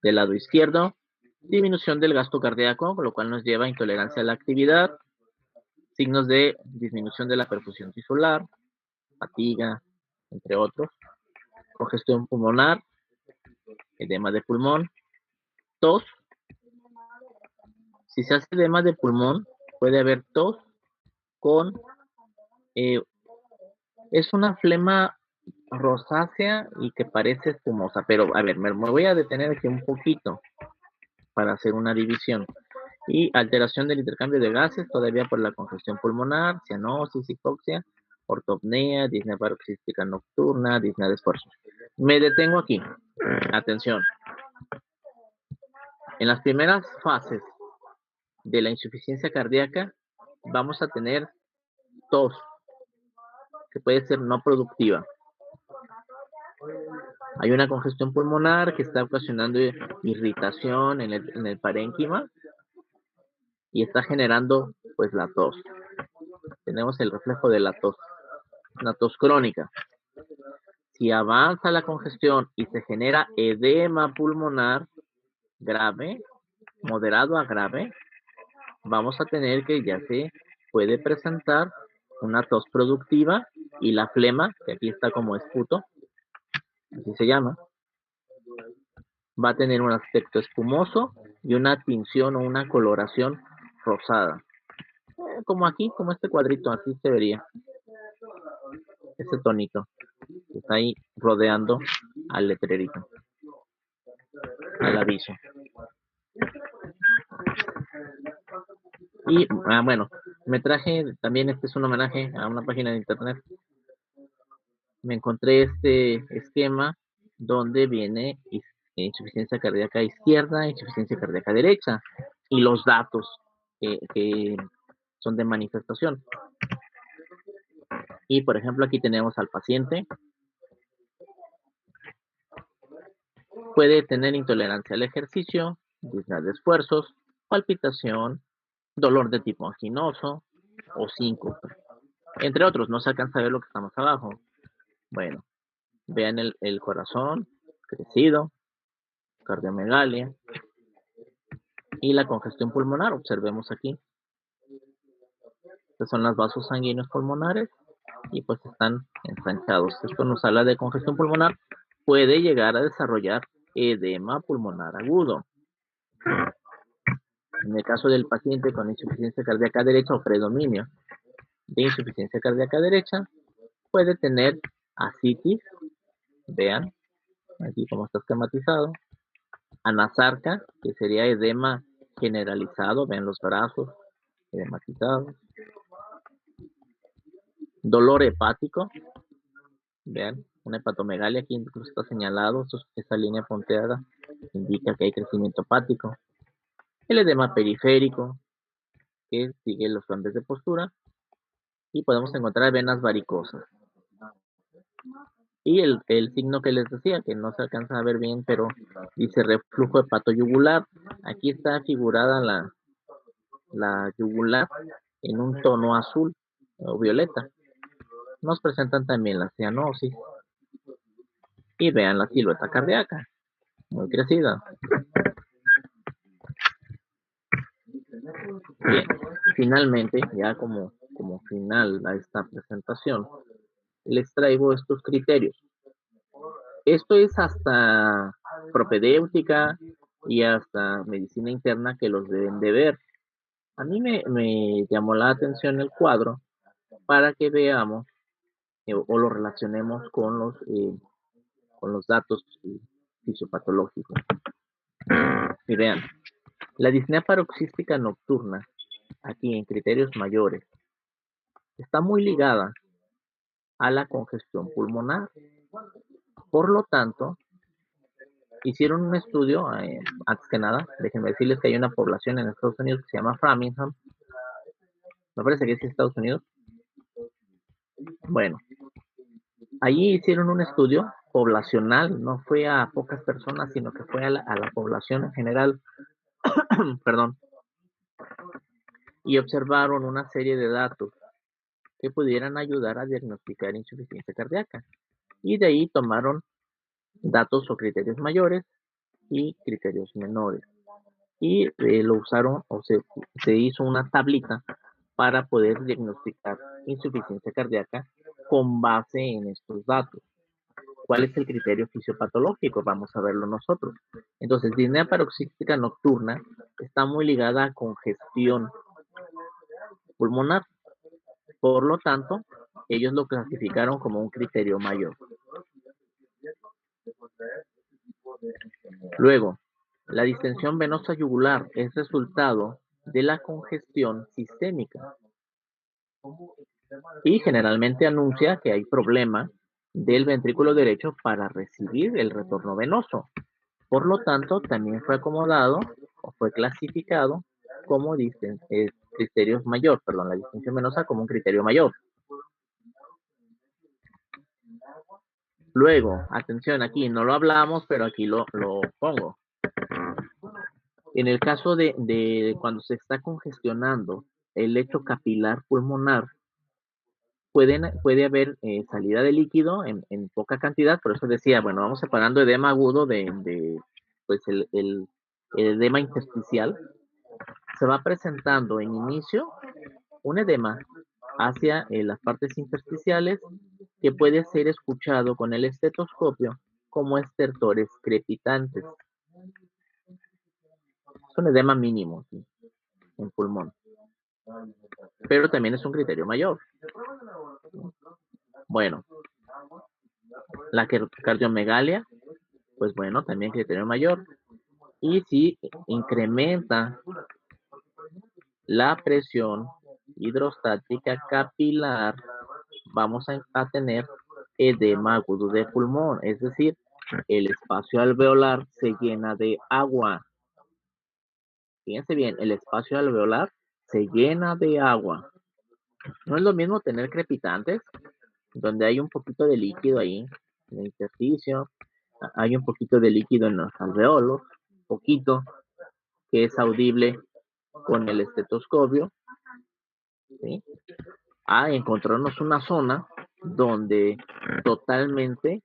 Del lado izquierdo, disminución del gasto cardíaco, lo cual nos lleva a intolerancia a la actividad, signos de disminución de la perfusión tisular, fatiga, entre otros, congestión pulmonar, edema de pulmón, tos. Si se hace edema de pulmón, puede haber tos con, es una flema rosácea y que parece espumosa, pero a ver, me voy a detener aquí un poquito para hacer una división. Y alteración del intercambio de gases, todavía por la congestión pulmonar, cianosis, hipoxia, ortopnea, disnea paroxística nocturna, disnea de esfuerzo. Me detengo aquí. Atención. En las primeras fases de la insuficiencia cardíaca vamos a tener tos, que puede ser no productiva. Hay una congestión pulmonar que está ocasionando irritación en el parénquima y está generando pues la tos. Tenemos el reflejo de la tos, una tos crónica. Si avanza la congestión y se genera edema pulmonar grave, moderado a grave, vamos a tener que ya se puede presentar una tos productiva y la flema, que aquí está como esputo, así se llama, va a tener un aspecto espumoso y una tinción o una coloración rosada. Como aquí, como este cuadrito, así se vería. Ese tonito que está ahí rodeando al letrerito, al aviso. Y bueno, me traje también, este es un homenaje a una página de internet. Me encontré este esquema donde viene insuficiencia cardíaca izquierda, insuficiencia cardíaca derecha y los datos que son de manifestación. Y por ejemplo, aquí tenemos al paciente. Puede tener intolerancia al ejercicio, disnea de esfuerzos, palpitación, dolor de tipo anginoso o síncope. Entre otros, no se alcanza a ver lo que está más abajo. Bueno, vean el corazón crecido, cardiomegalia y la congestión pulmonar. Observemos aquí. Estos son los vasos sanguíneos pulmonares y pues están ensanchados. Esto nos habla de congestión pulmonar. Puede llegar a desarrollar edema pulmonar agudo. En el caso del paciente con insuficiencia cardíaca derecha o predominio de insuficiencia cardíaca derecha, puede tener ascitis, vean, aquí como está esquematizado, anasarca, que sería edema generalizado, vean los brazos edematizados, dolor hepático, vean, una hepatomegalia, aquí incluso está señalado, esta línea punteada indica que hay crecimiento hepático, el edema periférico, que sigue los cambios de postura, y podemos encontrar venas varicosas. Y el signo que les decía, que no se alcanza a ver bien, pero dice reflujo hepatoyugular. Aquí está figurada la yugular en un tono azul o violeta. Nos presentan también la cianosis. Y vean la silueta cardíaca, muy crecida. Bien, finalmente, ya como final a esta presentación, les traigo estos criterios. Esto es hasta propedéutica y hasta medicina interna que los deben de ver. A mí me llamó la atención el cuadro para que veamos o lo relacionemos con los datos fisiopatológicos. Y vean, la disnea paroxística nocturna, aquí en criterios mayores, está muy ligada a la congestión pulmonar. Por lo tanto, hicieron un estudio, antes que nada, déjenme decirles que hay una población en Estados Unidos que se llama Framingham, me parece que es Estados Unidos. Bueno, allí hicieron un estudio poblacional, no fue a pocas personas, sino que fue a la población en general, perdón, y observaron una serie de datos que pudieran ayudar a diagnosticar insuficiencia cardíaca. Y de ahí tomaron datos o criterios mayores y criterios menores. Y lo usaron o se hizo una tablita para poder diagnosticar insuficiencia cardíaca con base en estos datos. ¿Cuál es el criterio fisiopatológico? Vamos a verlo nosotros. Entonces, disnea paroxística nocturna está muy ligada a congestión pulmonar. Por lo tanto, ellos lo clasificaron como un criterio mayor. Luego, la distensión venosa yugular es resultado de la congestión sistémica y generalmente anuncia que hay problema del ventrículo derecho para recibir el retorno venoso. Por lo tanto, también fue acomodado o fue clasificado como criterio mayor, perdón, la distensión venosa como un criterio mayor. Luego, atención, aquí no lo hablamos, pero aquí lo pongo. En el caso de cuando se está congestionando el lecho capilar pulmonar, puede haber salida de líquido en poca cantidad, por eso decía, bueno, vamos separando edema agudo de pues el edema intersticial. Se va presentando en inicio un edema hacia las partes intersticiales que puede ser escuchado con el estetoscopio como estertores crepitantes. Es un edema mínimo, ¿sí?, en pulmón, pero también es un criterio mayor. Bueno, la cardiomegalia, pues bueno, también criterio mayor. Y si incrementa la presión hidrostática capilar, vamos a tener edema agudo de pulmón, es decir, el espacio alveolar se llena de agua. Fíjense bien, el espacio alveolar se llena de agua. No es lo mismo tener crepitantes, donde hay un poquito de líquido ahí en el intersticio, hay un poquito de líquido en los alveolos, poquito, que es audible con el estetoscopio, ¿sí?, a encontrarnos una zona donde totalmente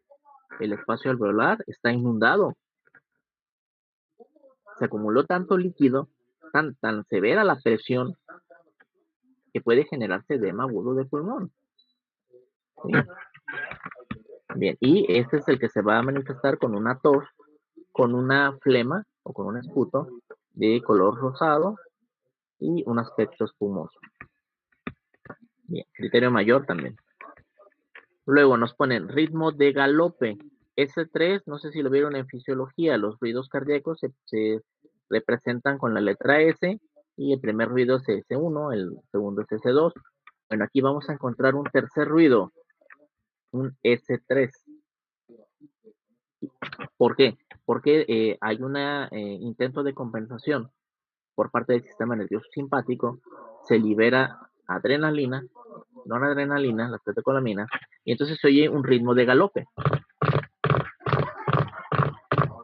el espacio alveolar está inundado. Se acumuló tanto líquido, tan severa la presión, que puede generarse edema agudo de pulmón, ¿sí? Bien, y este es el que se va a manifestar con una tos, con una flema o con un esputo de color rosado y un aspecto espumoso. Bien, criterio mayor también. Luego nos ponen ritmo de galope. S3, no sé si lo vieron en fisiología, los ruidos cardíacos se representan con la letra S y el primer ruido es S1, el segundo es S2. Bueno, aquí vamos a encontrar un tercer ruido, un S3. ¿Por qué? Porque hay un intento de compensación por parte del sistema nervioso simpático, se libera adrenalina, noradrenalina, la catecolamina, y entonces se oye un ritmo de galope,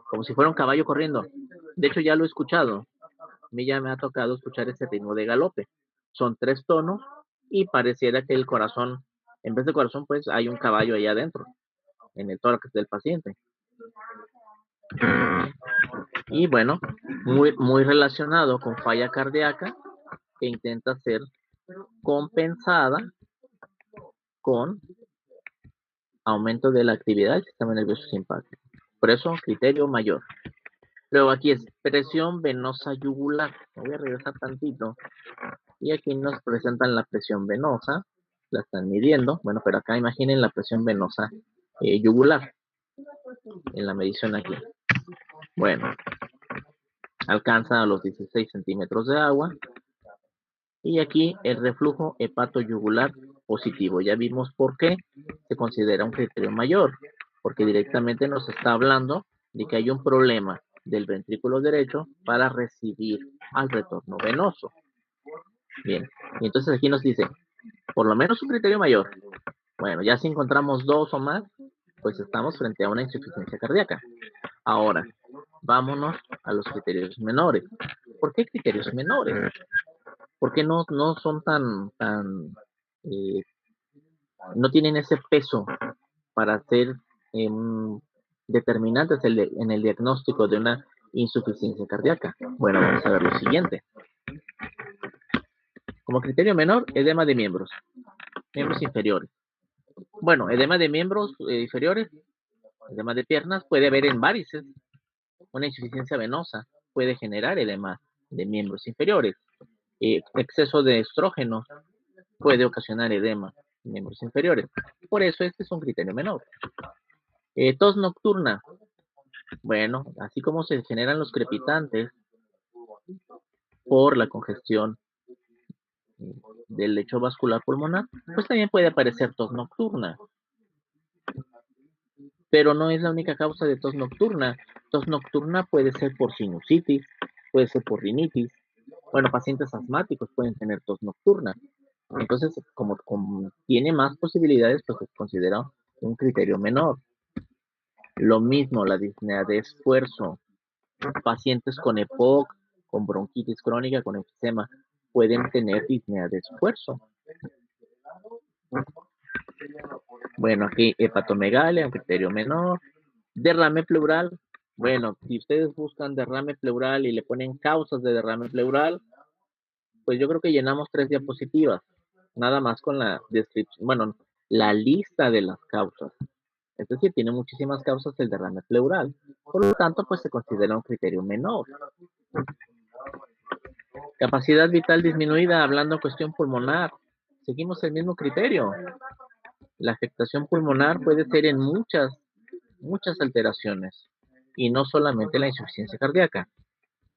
como si fuera un caballo corriendo. De hecho, ya lo he escuchado. A mí ya me ha tocado escuchar ese ritmo de galope. Son 3 tonos y pareciera que el corazón, en vez de corazón, pues hay un caballo ahí adentro, en el tórax del paciente. Y bueno, muy relacionado con falla cardíaca que intenta ser compensada con aumento de la actividad del sistema nervioso simpático. Por eso, criterio mayor. Luego aquí es presión venosa yugular. Voy a regresar tantito. Y aquí nos presentan la presión venosa. La están midiendo. Bueno, pero acá imaginen la presión venosa yugular. En la medición aquí. Bueno, alcanza a los 16 centímetros de agua. Y aquí el reflujo hepatoyugular positivo. Ya vimos por qué se considera un criterio mayor. Porque directamente nos está hablando de que hay un problema del ventrículo derecho para recibir al retorno venoso. Bien, y entonces aquí nos dice, por lo menos un criterio mayor. Bueno, ya si encontramos 2 o más, pues estamos frente a una insuficiencia cardíaca. Ahora, vámonos a los criterios menores. ¿Por qué criterios menores? Porque no son no tienen ese peso para ser determinantes en el diagnóstico de una insuficiencia cardíaca. Bueno, vamos a ver lo siguiente. Como criterio menor, edema de miembros inferiores. Bueno, edema de miembros inferiores, edema de piernas, puede haber en varices. Una insuficiencia venosa puede generar edema de miembros inferiores. Exceso de estrógeno puede ocasionar edema de miembros inferiores. Por eso este es un criterio menor. Tos nocturna. Bueno, así como se generan los crepitantes por la congestión del lecho vascular pulmonar, pues también puede aparecer tos nocturna. pero no es la única causa de tos nocturna. Tos nocturna puede ser por sinusitis, puede ser por rinitis. Bueno, pacientes asmáticos pueden tener tos nocturna. Entonces, como tiene más posibilidades, pues se considera un criterio menor. Lo mismo la disnea de esfuerzo. Pacientes con EPOC, con bronquitis crónica, con enfisema, pueden tener disnea de esfuerzo. Bueno, aquí hepatomegalia, un criterio menor. Derrame pleural. Bueno, si ustedes buscan derrame pleural y le ponen causas de derrame pleural, pues yo creo que llenamos 3 diapositivas. Nada más con la descripción, bueno, la lista de las causas. Es decir, tiene muchísimas causas el derrame pleural. Por lo tanto, pues se considera un criterio menor. Capacidad vital disminuida, hablando cuestión pulmonar. Seguimos el mismo criterio. La afectación pulmonar puede ser en muchas alteraciones y no solamente la insuficiencia cardíaca.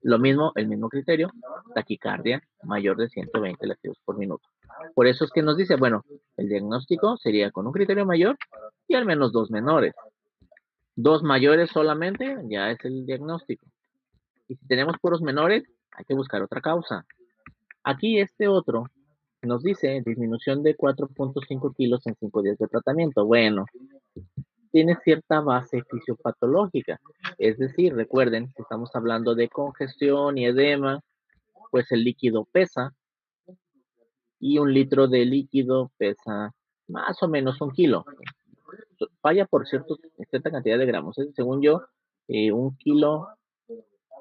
Lo mismo, el mismo criterio, taquicardia mayor de 120 latidos por minuto. Por eso es que nos dice, bueno, el diagnóstico sería con un criterio mayor y al menos 2 menores. 2 mayores solamente ya es el diagnóstico. Y si tenemos puros menores, hay que buscar otra causa. Aquí este otro nos dice disminución de 4.5 kilos en 5 días de tratamiento. Bueno, tiene cierta base fisiopatológica. Es decir, recuerden que estamos hablando de congestión y edema, pues el líquido pesa y 1 litro de líquido pesa más o menos 1 kilo. Falla por cierta cantidad de gramos. Según yo, 1 kilo,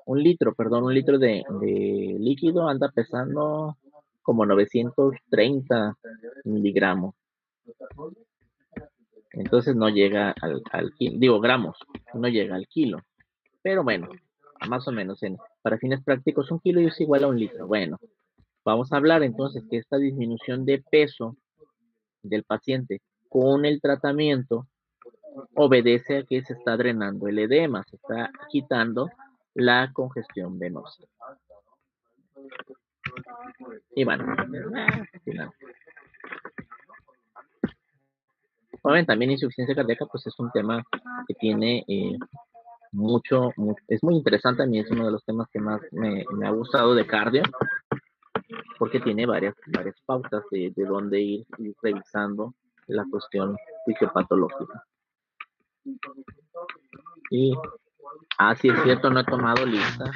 1 litro de líquido anda pesando como 930 miligramos. Entonces no llega al kilo, gramos, no llega al kilo. Pero bueno, más o menos, para fines prácticos, 1 kilo es igual a 1 litro. Bueno, vamos a hablar entonces que esta disminución de peso del paciente con el tratamiento obedece a que se está drenando el edema, se está quitando la congestión venosa. Y bueno, también insuficiencia cardíaca, pues es un tema que tiene mucho, es muy interesante. A mí es uno de los temas que más me ha gustado de cardio, porque tiene varias pautas de dónde ir revisando la cuestión fisiopatológica. Y, sí es cierto, no he tomado lista.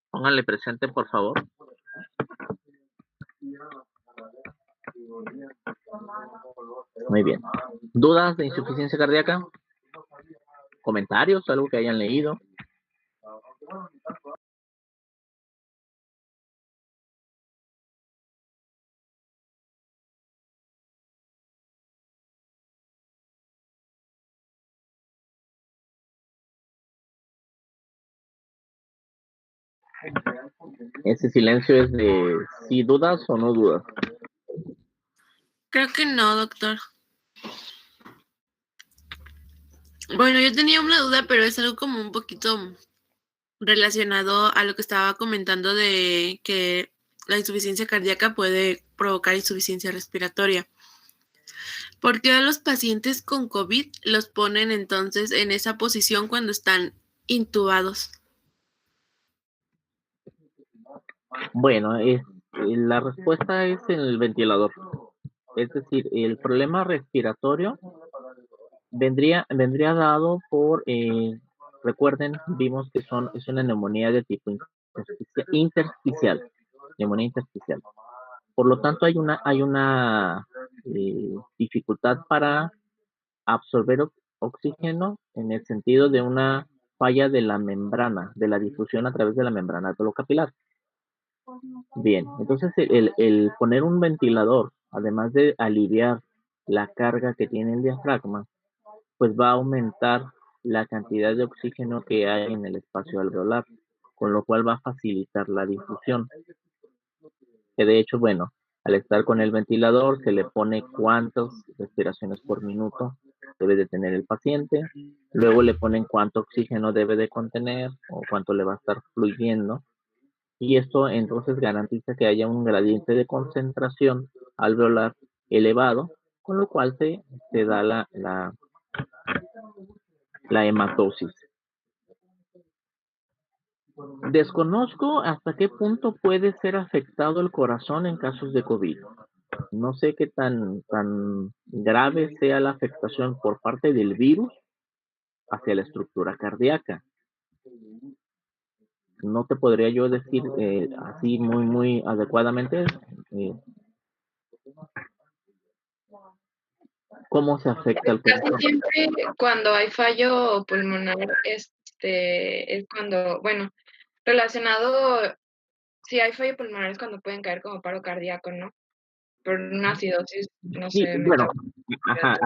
Pónganle presente, por favor. Muy bien. ¿Dudas de insuficiencia cardíaca? ¿Comentarios? ¿Algo que hayan leído? Ese silencio es de si dudas o no dudas. Creo que no, doctor. Bueno, yo tenía una duda, pero es algo como un poquito relacionado a lo que estaba comentando de que la insuficiencia cardíaca puede provocar insuficiencia respiratoria. ¿Por qué a los pacientes con COVID los ponen entonces en esa posición cuando están intubados? Bueno, la respuesta es en el ventilador. Es decir, el problema respiratorio vendría dado por, recuerden, vimos que es una neumonía de tipo intersticial, neumonía intersticial. Por lo tanto, hay una dificultad para absorber oxígeno en el sentido de una falla de la membrana, de la difusión a través de la membrana capilar. Bien, entonces el poner un ventilador, además de aliviar la carga que tiene el diafragma, pues va a aumentar la cantidad de oxígeno que hay en el espacio alveolar, con lo cual va a facilitar la difusión. Que de hecho, bueno, al estar con el ventilador se le pone cuántas respiraciones por minuto debe de tener el paciente, luego le ponen cuánto oxígeno debe de contener o cuánto le va a estar fluyendo, y esto entonces garantiza que haya un gradiente de concentración alveolar elevado, con lo cual se da la hematosis. Desconozco hasta qué punto puede ser afectado el corazón en casos de COVID. No sé qué tan grave sea la afectación por parte del virus hacia la estructura cardíaca. No te podría yo decir así muy adecuadamente eh, cómo se afecta el Casi corazón. siempre cuando hay fallo pulmonar, es cuando, bueno, relacionado, si hay fallo pulmonar es cuando pueden caer como paro cardíaco, ¿no? Por una acidosis, no Sí, sé, bueno, metabólica. ajá,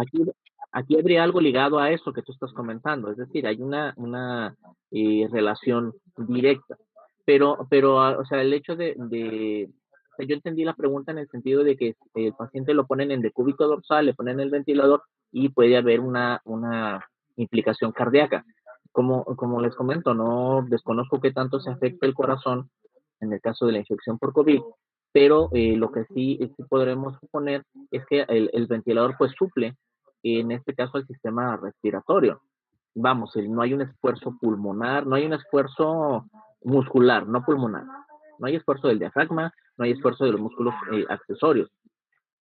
aquí habría algo ligado a eso que tú estás comentando, es decir, hay una relación directa, pero o sea, el hecho o sea, yo entendí la pregunta en el sentido de que el paciente lo ponen en decúbito dorsal, le ponen el ventilador y puede haber una implicación cardíaca. Como les comento, no desconozco qué tanto se afecta el corazón en el caso de la infección por COVID, pero lo que sí podremos suponer es que el ventilador pues suple, en este caso, el sistema respiratorio. Vamos, no hay un esfuerzo pulmonar, no hay un esfuerzo muscular, no pulmonar. No hay esfuerzo del diafragma, no hay esfuerzo de los músculos accesorios.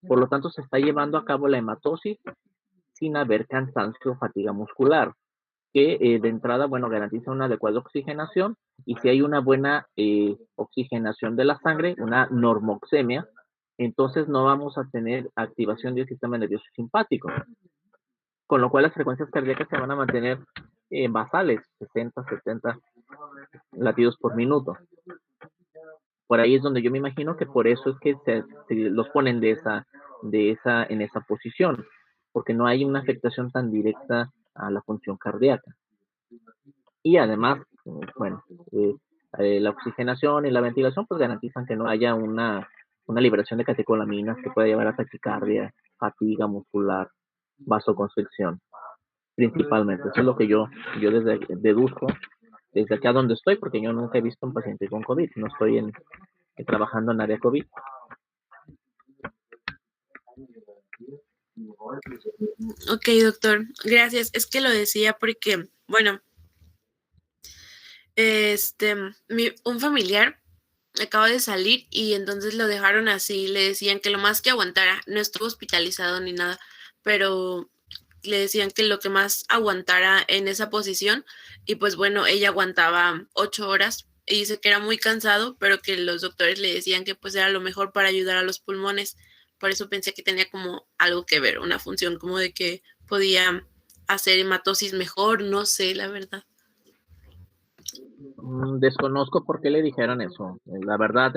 Por lo tanto, se está llevando a cabo la hematosis sin haber cansancio o fatiga muscular, que de entrada, bueno, garantiza una adecuada oxigenación, y si hay una buena oxigenación de la sangre, una normoxemia, entonces no vamos a tener activación del sistema nervioso simpático, con lo cual las frecuencias cardíacas se van a mantener basales, 60, 70 latidos por minuto. Por ahí es donde yo me imagino que por eso es que se los ponen en esa posición, porque no hay una afectación tan directa a la función cardíaca. Y además, bueno, la oxigenación y la ventilación pues garantizan que no haya una liberación de catecolaminas que pueda llevar a taquicardia, fatiga muscular, vasoconstricción, principalmente. Eso es lo que yo deduzco desde acá donde estoy, porque yo nunca he visto un paciente con COVID, no estoy trabajando en área COVID. Ok, doctor, gracias. Es que lo decía porque, bueno, un familiar acaba de salir y entonces lo dejaron así, le decían que lo más que aguantara, no estuvo hospitalizado ni nada, pero le decían que lo que más aguantara en esa posición, y pues bueno, ella aguantaba 8 horas y dice que era muy cansado, pero que los doctores le decían que pues era lo mejor para ayudar a los pulmones. Por eso pensé que tenía como algo que ver, una función como de que podía hacer hematosis mejor, no sé, la verdad. Desconozco por qué le dijeron eso. La verdad,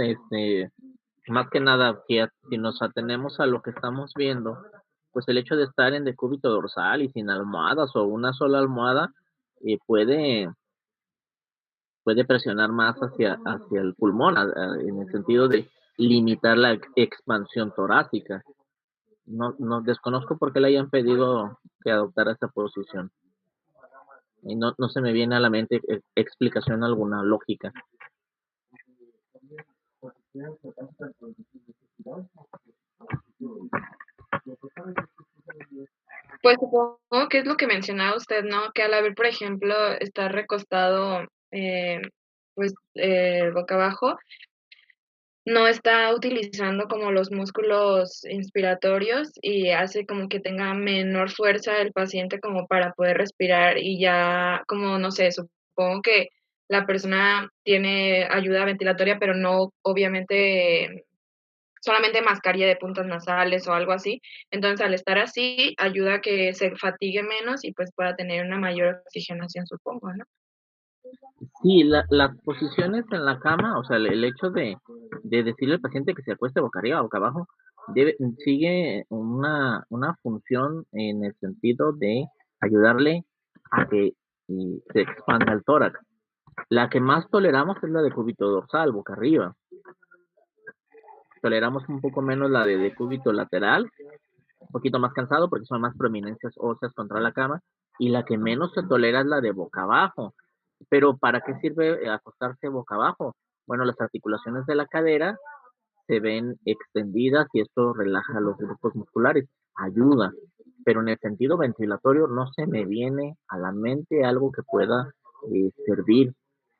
más que nada, si nos atenemos a lo que estamos viendo, pues el hecho de estar en decúbito dorsal y sin almohadas o una sola almohada puede presionar más hacia el pulmón, en el sentido de limitar la expansión torácica. No desconozco por qué le hayan pedido que adoptara esa posición. Y no se me viene a la mente explicación alguna lógica. Pues supongo que es lo que mencionaba usted, ¿no? Que al haber, por ejemplo, estar recostado, boca abajo, no está utilizando como los músculos inspiratorios y hace como que tenga menor fuerza el paciente como para poder respirar y ya como, no sé, supongo que la persona tiene ayuda ventilatoria, pero no obviamente solamente mascarilla de puntas nasales o algo así. Entonces, al estar así, ayuda a que se fatigue menos y pues pueda tener una mayor oxigenación, supongo, ¿no? Sí, las posiciones en la cama, o sea, el hecho de decirle al paciente que se acueste boca arriba o boca abajo, sigue una función en el sentido de ayudarle a que se expanda el tórax. La que más toleramos es la de cúbito dorsal, boca arriba. Toleramos un poco menos la de decúbito lateral, un poquito más cansado porque son más prominencias óseas contra la cama, y la que menos se tolera es la de boca abajo. Pero ¿para qué sirve acostarse boca abajo? Bueno, las articulaciones de la cadera se ven extendidas y esto relaja los grupos musculares. ayuda, pero en el sentido ventilatorio no se me viene a la mente algo que pueda servir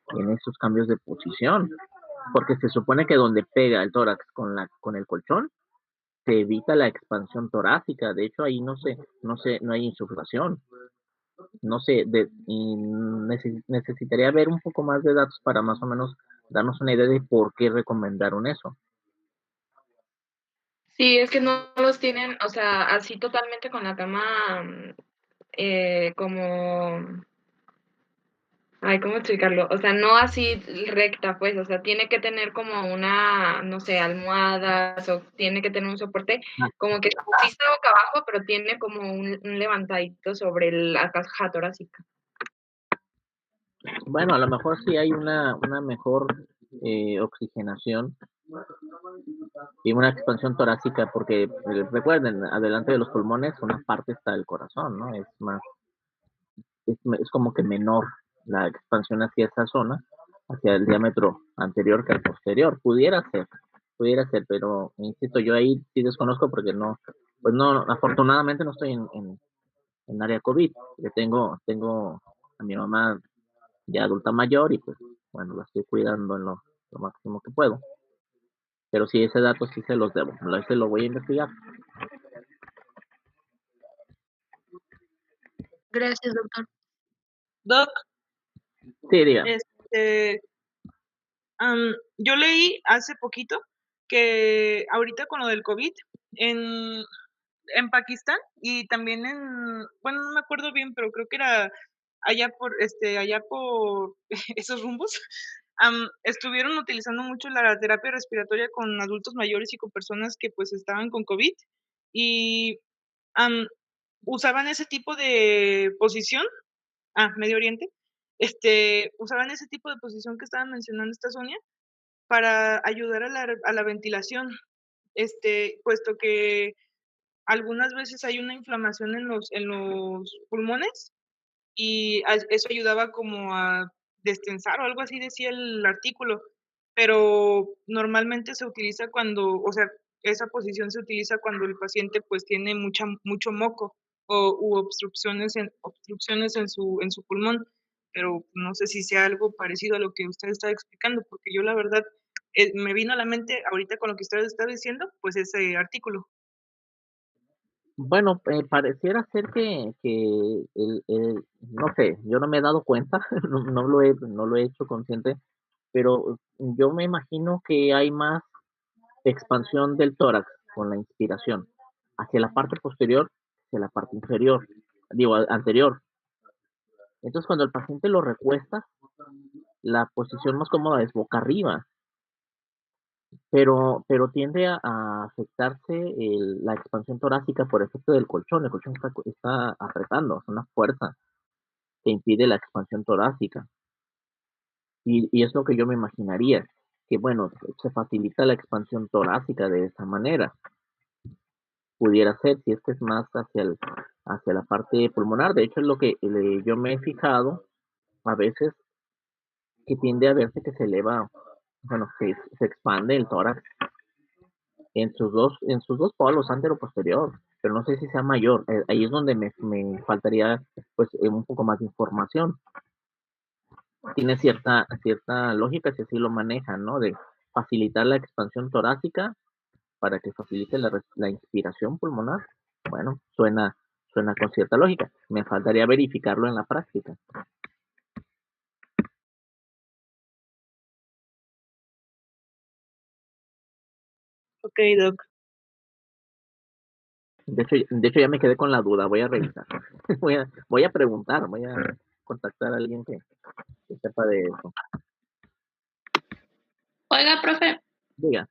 en esos cambios de posición, porque se supone que donde pega el tórax con el colchón se evita la expansión torácica. De hecho ahí no hay insuflación. No sé, necesitaría ver un poco más de datos para más o menos darnos una idea de por qué recomendaron eso. Sí, es que no los tienen, o sea, así totalmente con la cama como, ay, ¿cómo explicarlo? O sea, no así recta, pues, o sea, tiene que tener como una, no sé, almohadas o tiene que tener un soporte, Ah, como que sí está boca abajo, pero tiene como un levantadito sobre la caja torácica. bueno, a lo mejor sí hay una mejor oxigenación y una expansión torácica, porque recuerden, adelante de los pulmones una parte está el corazón, ¿no? Es como que menor la expansión hacia esa zona, hacia el diámetro anterior que al posterior. Pudiera ser, pero insisto, yo ahí sí desconozco porque no, pues no, afortunadamente no estoy en área COVID, porque tengo a mi mamá ya adulta mayor y pues bueno, la estoy cuidando en lo máximo que puedo. Pero sí, ese dato sí se los debo, ese lo voy a investigar. Gracias, doctor. Doc, Sí, diga. este, yo leí hace poquito que ahorita con lo del COVID, en Pakistán y también bueno, no me acuerdo bien, pero creo que era allá por esos rumbos, estuvieron utilizando mucho la terapia respiratoria con adultos mayores y con personas que pues estaban con COVID y am, usaban ese tipo de posición, Medio Oriente, usaban ese tipo de posición que estaban mencionando esta Sonia para ayudar a la ventilación, puesto que algunas veces hay una inflamación en los pulmones y eso ayudaba como a destensar o algo así decía el artículo, pero normalmente se utiliza cuando, o sea, esa posición se utiliza cuando el paciente pues tiene mucho moco u obstrucciones en su pulmón, pero no sé si sea algo parecido a lo que usted está explicando, porque yo la verdad me vino a la mente ahorita con lo que usted está diciendo, pues ese artículo. Bueno, pareciera ser que no sé, yo no me he dado cuenta, no lo he hecho consciente, pero yo me imagino que hay más expansión del tórax con la inspiración hacia la parte posterior, hacia la parte inferior, digo, anterior. Entonces, cuando el paciente lo recuesta, la posición más cómoda es boca arriba, pero tiende a afectarse la expansión torácica por efecto del colchón. El colchón está apretando, es una fuerza que impide la expansión torácica. Y es lo que yo me imaginaría, que bueno, se facilita la expansión torácica de esa manera. Pudiera ser, si es que es más hacia la parte pulmonar. De hecho, es lo que yo me he fijado a veces que tiende a verse que se eleva, bueno, que se expande el tórax en sus dos polos, antero posterior, pero no sé si sea mayor. Ahí es donde me faltaría pues un poco más de información. Tiene cierta lógica si así lo manejan, ¿no? De facilitar la expansión torácica para que facilite la inspiración pulmonar. Bueno, suena con cierta lógica. Me faltaría verificarlo en la práctica. Ok, Doc. De hecho ya me quedé con la duda, voy a revisar. Voy a preguntar, voy a contactar a alguien que sepa de eso. Oiga, profe, Diga.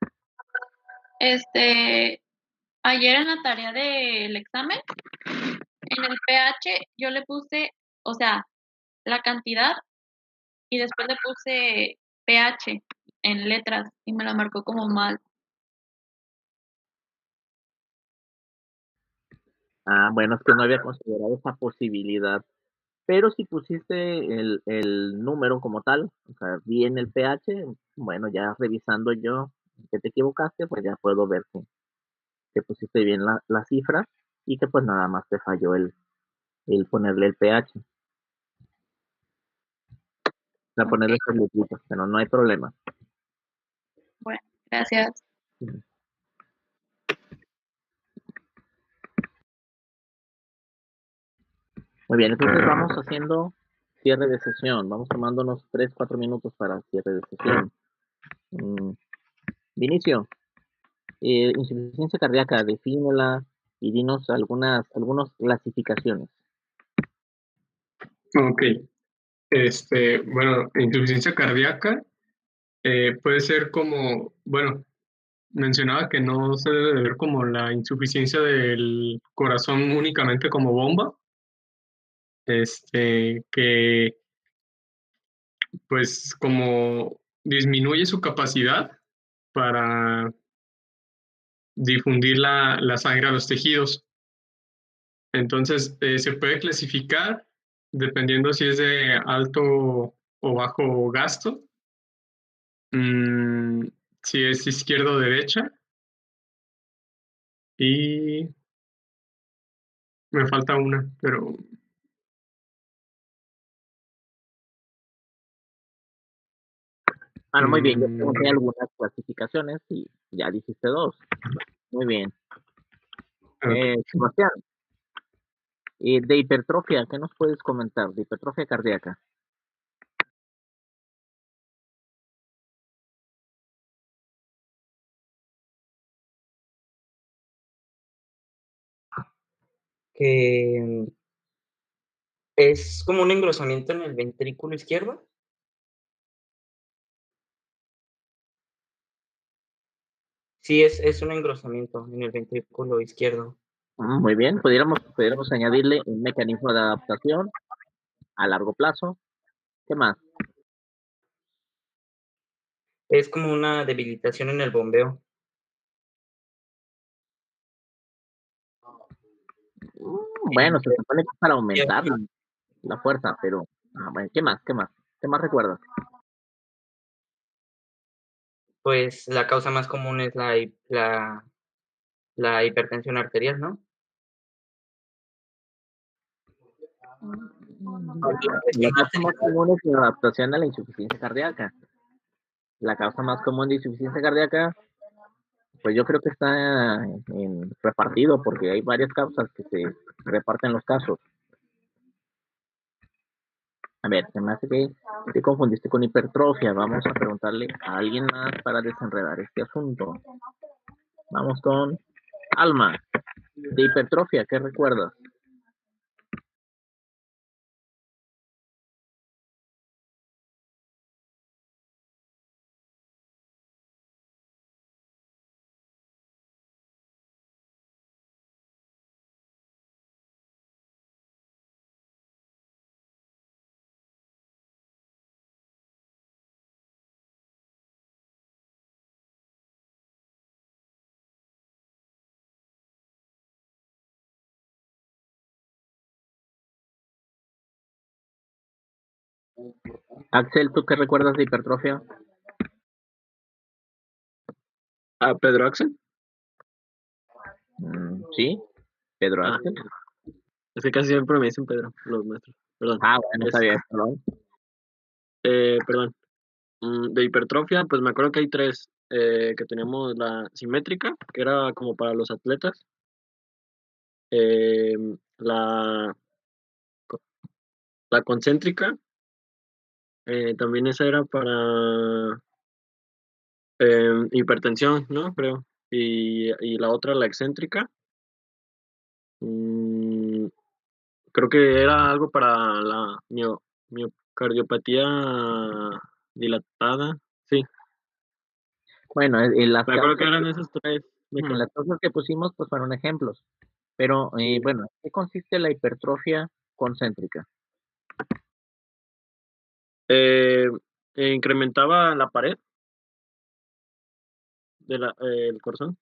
ayer en la tarea del examen, en el pH, yo le puse, o sea, la cantidad y después le puse pH en letras y me la marcó como mal. Bueno, es que no había considerado esa posibilidad. Pero si pusiste el número como tal, o sea, bien el pH, bueno, ya revisando yo que te equivocaste, pues ya puedo ver que pusiste bien la cifra y que pues nada más te falló el ponerle el pH, o sea, ponerle esas letritas, pero no hay problema. Bueno, gracias. Muy bien, entonces vamos haciendo cierre de sesión, vamos tomándonos 3-4 minutos para cierre de sesión. Vinicio, insuficiencia cardíaca, defínela y dinos algunas clasificaciones. Ok. Bueno, insuficiencia cardíaca puede ser como, bueno, mencionaba que no se debe de ver como la insuficiencia del corazón únicamente como bomba, que pues como disminuye su capacidad para difundir la sangre a los tejidos. Entonces, se puede clasificar dependiendo si es de alto o bajo gasto, si es izquierda o derecha, y me falta una, pero Muy bien, yo pregunté algunas clasificaciones y ya dijiste 2. Muy bien. Sebastián, de hipertrofia, ¿qué nos puedes comentar? De hipertrofia cardíaca. Que es como un engrosamiento en el ventrículo izquierdo. Sí, es un engrosamiento en el ventrículo izquierdo. Muy bien, pudiéramos añadirle un mecanismo de adaptación a largo plazo. ¿Qué más? Es como una debilitación en el bombeo. Bueno, se supone que es para aumentar la fuerza, pero bueno, ¿qué más? ¿Qué más? ¿Qué más recuerdas? Pues la causa más común es la hipertensión arterial, ¿no? La causa más común es la adaptación a la insuficiencia cardíaca. La causa más común de insuficiencia cardíaca, pues yo creo que está repartido porque hay varias causas que se reparten los casos. A ver, se me hace que te confundiste con hipertrofia. Vamos a preguntarle a alguien más para desenredar este asunto. Vamos con Alma. De hipertrofia, ¿qué recuerdas? Axel, ¿tú qué recuerdas de hipertrofia? ¿A Pedro Axel? Sí, Pedro Ah, Axel. es que casi siempre me dicen Pedro, los maestros. Perdón. Bueno, está bien, perdón. Perdón. De hipertrofia, pues me acuerdo que hay 3. Que teníamos la simétrica, que era como para los atletas. La concéntrica, también esa era para hipertensión, ¿no? Creo. Y la otra, la excéntrica. Mm, Creo que era algo para la miocardiopatía dilatada. Sí, Bueno, las me acuerdo que causas, eran esos 3. las causas que pusimos pues fueron ejemplos. Pero bueno, ¿en qué consiste la hipertrofia concéntrica? Incrementaba la pared del corazón.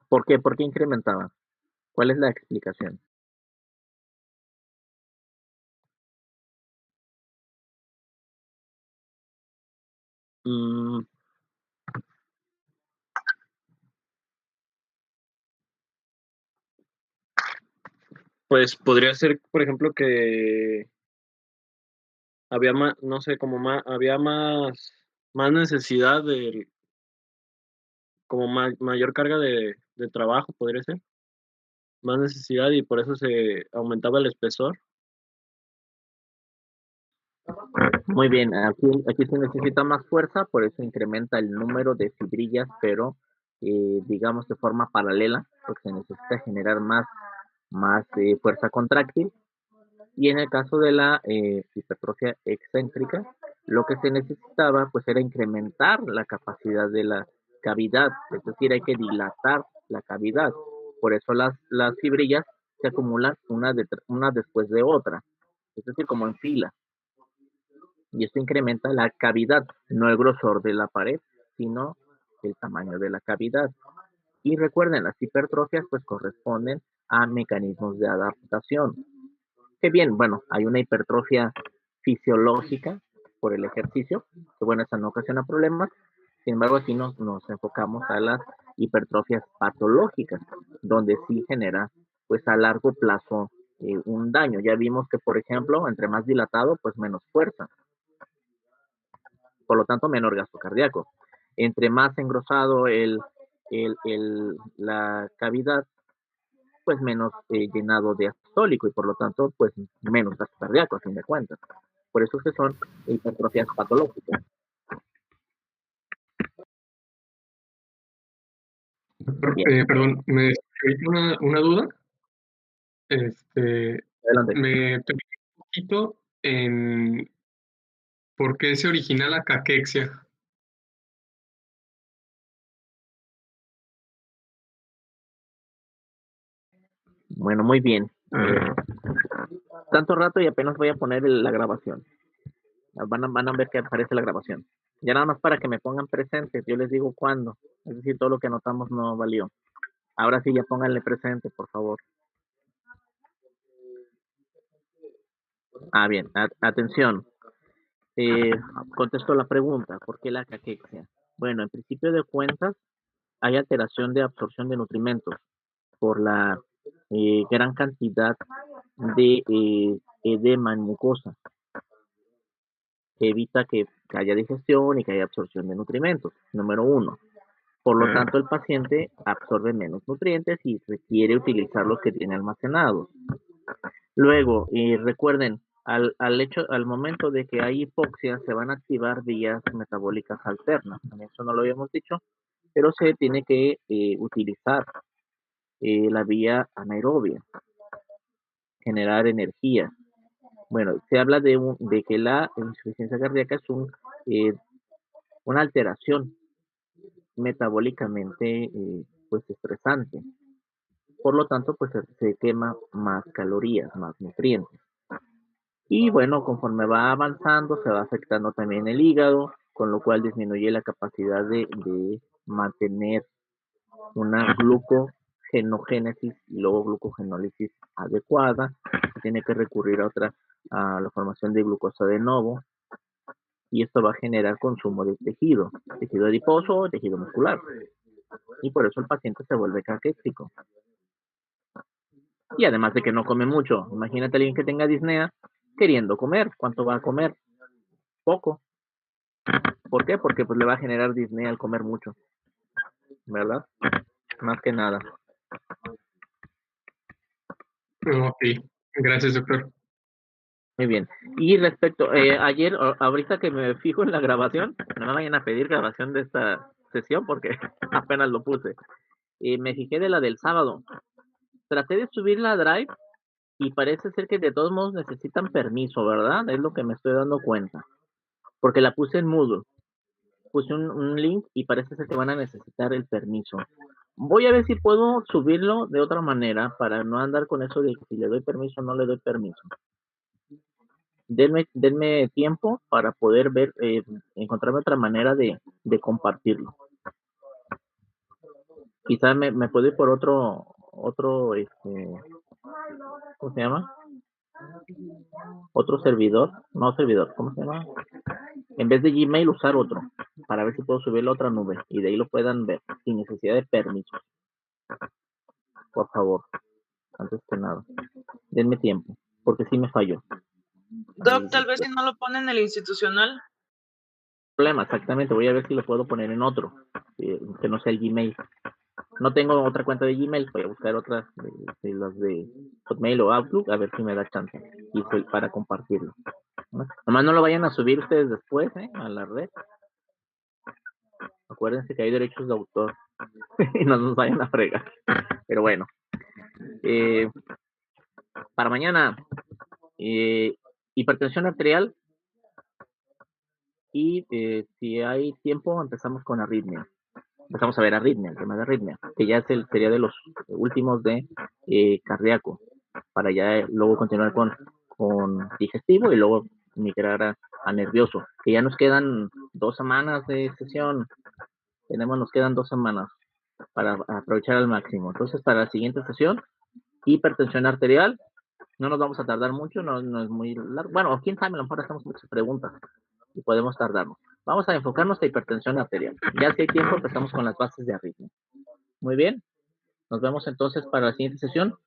¿Por qué? ¿Por qué incrementaba? ¿Cuál es la explicación? Mm, Pues podría ser, por ejemplo, que había más, no sé, había más necesidad de, como mayor carga de trabajo, podría ser, más necesidad y por eso se aumentaba el espesor. Muy bien, aquí se necesita más fuerza, por eso incrementa el número de fibrillas, pero digamos de forma paralela, porque se necesita generar más fuerza contráctil. Y en el caso de la hipertrofia excéntrica, lo que se necesitaba pues era incrementar la capacidad de la cavidad, es decir, hay que dilatar la cavidad. Por eso las fibrillas se acumulan una después de otra, es decir, como en fila. Y esto incrementa la cavidad, no el grosor de la pared, sino el tamaño de la cavidad. Y recuerden, las hipertrofias pues corresponden a mecanismos de adaptación. Que bien, bueno, hay una hipertrofia fisiológica por el ejercicio, que bueno, esa no ocasiona problemas. Sin embargo, aquí nos enfocamos a las hipertrofias patológicas, donde sí genera pues a largo plazo un daño. Ya vimos que, por ejemplo, entre más dilatado, pues menos fuerza, por lo tanto menor gasto cardíaco. Entre más engrosado la cavidad, pues menos llenado de astólico y por lo tanto, pues menos gasto cardíaco a fin de cuentas. Por eso es que son hipertrofias patológicas. Perdón, me surgió una duda. Adelante. Me perdí un poquito en por qué se origina la caquexia. Bueno, muy bien. Tanto rato y apenas voy a poner la grabación. Van a ver que aparece la grabación. Ya nada más para que me pongan presentes, yo les digo cuándo. Es decir, todo lo que anotamos no valió. Ahora sí, ya pónganle presente, por favor. Bien, atención. Contesto la pregunta, ¿por qué la caquexia? Bueno, en principio de cuentas, hay alteración de absorción de nutrimentos por la gran cantidad de edema en mucosa, que evita que haya digestión y que haya absorción de nutrimentos, número uno. Por lo tanto, el paciente absorbe menos nutrientes y requiere utilizar los que tiene almacenados. Luego, recuerden, al momento de que hay hipoxia, se van a activar vías metabólicas alternas. Eso no lo habíamos dicho, pero se tiene que utilizar la vía anaerobia, generar energía. Bueno, se habla de que la insuficiencia cardíaca es una alteración metabólicamente pues estresante. Por lo tanto, pues se quema más calorías, más nutrientes. Y bueno, conforme va avanzando, se va afectando también el hígado, con lo cual disminuye la capacidad de mantener una glucogenogénesis y luego glucogenólisis adecuada. Se tiene que recurrir a la formación de glucosa de nuevo, y esto va a generar consumo de tejido adiposo o tejido muscular. Y por eso el paciente se vuelve caquéxico. Y además de que no come mucho, imagínate a alguien que tenga disnea queriendo comer. ¿Cuánto va a comer? Poco. ¿Por qué? Porque pues le va a generar disnea al comer mucho, ¿verdad? Más que nada. Ok, gracias, doctor. Muy bien. Y respecto, ahorita que me fijo en la grabación, no me vayan a pedir grabación de esta sesión porque apenas lo puse. Me fijé de la del sábado. Traté de subir la Drive y parece ser que de todos modos necesitan permiso, ¿verdad? Es lo que me estoy dando cuenta. Porque la puse en Moodle. Puse un link y parece ser que van a necesitar el permiso. Voy a ver si puedo subirlo de otra manera para no andar con eso de que si le doy permiso o no le doy permiso. Denme tiempo para poder ver, encontrarme otra manera de compartirlo. Quizás me puedo ir por otro, ¿cómo se llama? Otro servidor, no servidor, ¿cómo se llama? En vez de Gmail usar otro, para ver si puedo subirlo a otra nube y de ahí lo puedan ver, sin necesidad de permiso. Por favor, antes que nada. denme tiempo, porque sí me falló. Doc, tal vez si no lo pone en el institucional. Problema, exactamente, voy a ver si lo puedo poner en otro, que no sea el Gmail. No tengo otra cuenta de Gmail, voy a buscar otras de las de Hotmail o Outlook, a ver si me da chance y para compartirlo. Nomás no lo vayan a subir ustedes después, a la red. Acuérdense que hay derechos de autor y no nos vayan a fregar. Pero bueno, para mañana, hipertensión arterial y si hay tiempo empezamos con arritmia. Empezamos a ver arritmia, el tema de arritmia, que ya sería de los últimos de cardíaco, para ya luego continuar con digestivo y luego migrar a nervioso, que ya nos quedan 2 semanas de sesión, nos quedan 2 semanas para aprovechar al máximo. Entonces, para la siguiente sesión, hipertensión arterial, no nos vamos a tardar mucho, no es muy largo. Bueno, quién sabe, a lo mejor hacemos muchas preguntas y podemos tardarnos. Vamos a enfocarnos en hipertensión arterial. Ya si hay tiempo, empezamos con las bases de arritmia. Muy bien. Nos vemos entonces para la siguiente sesión.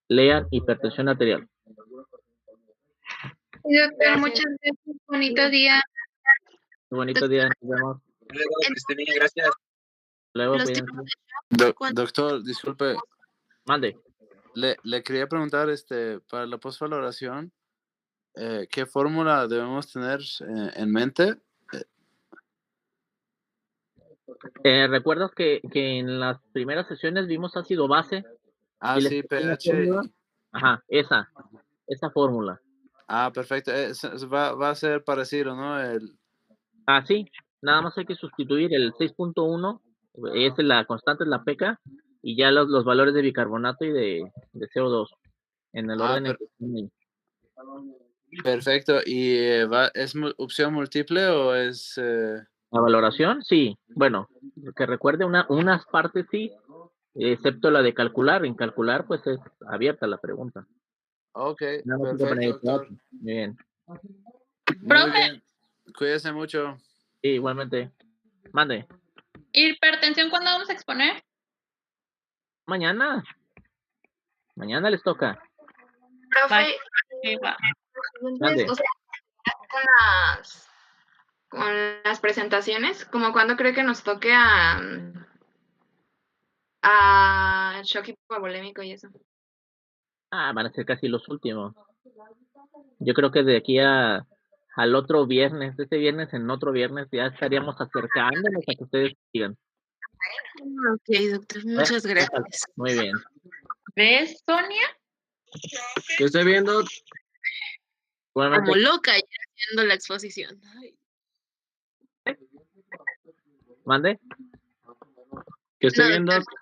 Lean hipertensión arterial. Doctor, muchas gracias. Bonito día. Bonito día. Nos vemos. Gracias. Luego, Los cuídense. Doctor, disculpe. Mande. Le quería preguntar, para la postvaloración, ¿qué fórmula debemos tener en mente? ¿Recuerdas que en las primeras sesiones vimos ácido base? Ah, sí, pH. Ajá, esa fórmula. Ah, perfecto. Va a ser parecido, ¿no? Sí, nada más hay que sustituir el 6.1, la constante es la pK, y ya los valores de bicarbonato y de CO2 en el orden en que están. Perfecto. ¿Y es opción múltiple o es...? ¿La valoración? Sí. Bueno, que recuerde unas partes sí, excepto la de calcular. En calcular, pues es abierta la pregunta. Ok, Nada, perfecto, doctor. Bien. Muy bien. Cuídese mucho. Sí, igualmente. Mande. ¿Hipertensión cuándo vamos a exponer? Mañana. Mañana les toca. Profe, Mande. o sea, con las presentaciones, como cuando cree que nos toque a shock hipovolémico y eso. Van a ser casi los últimos. Yo creo que de aquí al otro viernes, este viernes en otro viernes, ya estaríamos acercándonos a que ustedes sigan. Ok, doctor, muchas gracias. Muy bien. ¿Ves, Sonia? ¿Qué estoy viendo? Igualmente. Como loca ya haciendo la exposición. Ay. ¿Mande? ¿Qué estoy No, viendo? doctor,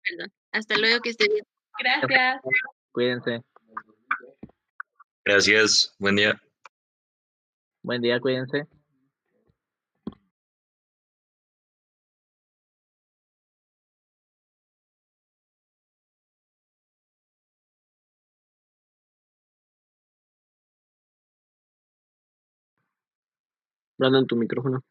perdón. Hasta luego, que esté bien. Gracias. Cuídense. Gracias. Buen día. Buen día, cuídense. Brandon, tu micrófono.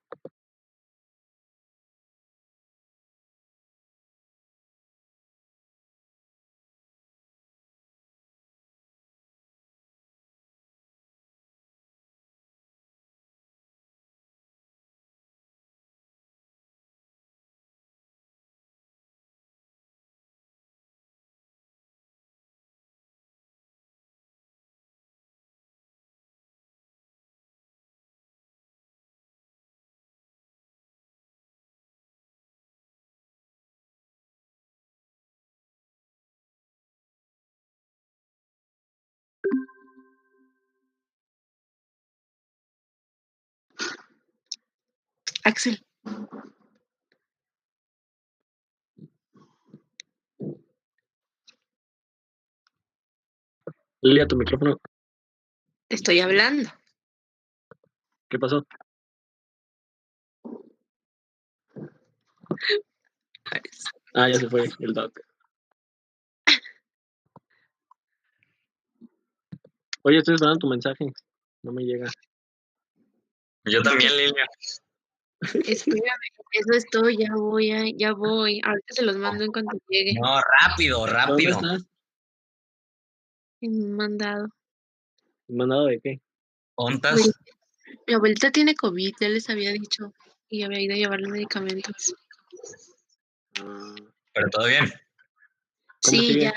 Axel. Lilia, tu micrófono. Te estoy hablando. ¿Qué pasó? Ya se fue el doc. Oye, estoy esperando tu mensaje. No me llega. Yo también, Lilia. Espérame, eso es todo, ya voy. Ahorita se los mando en cuanto llegue. No, rápido. ¿Dónde estás? en mandado. ¿Mandado de qué? ¿Ontas? Mi abuelita tiene COVID, ya les había dicho, y había ido a llevarle medicamentos. Ah, Pero todo bien. ¿Cómo Sí, sigue? ya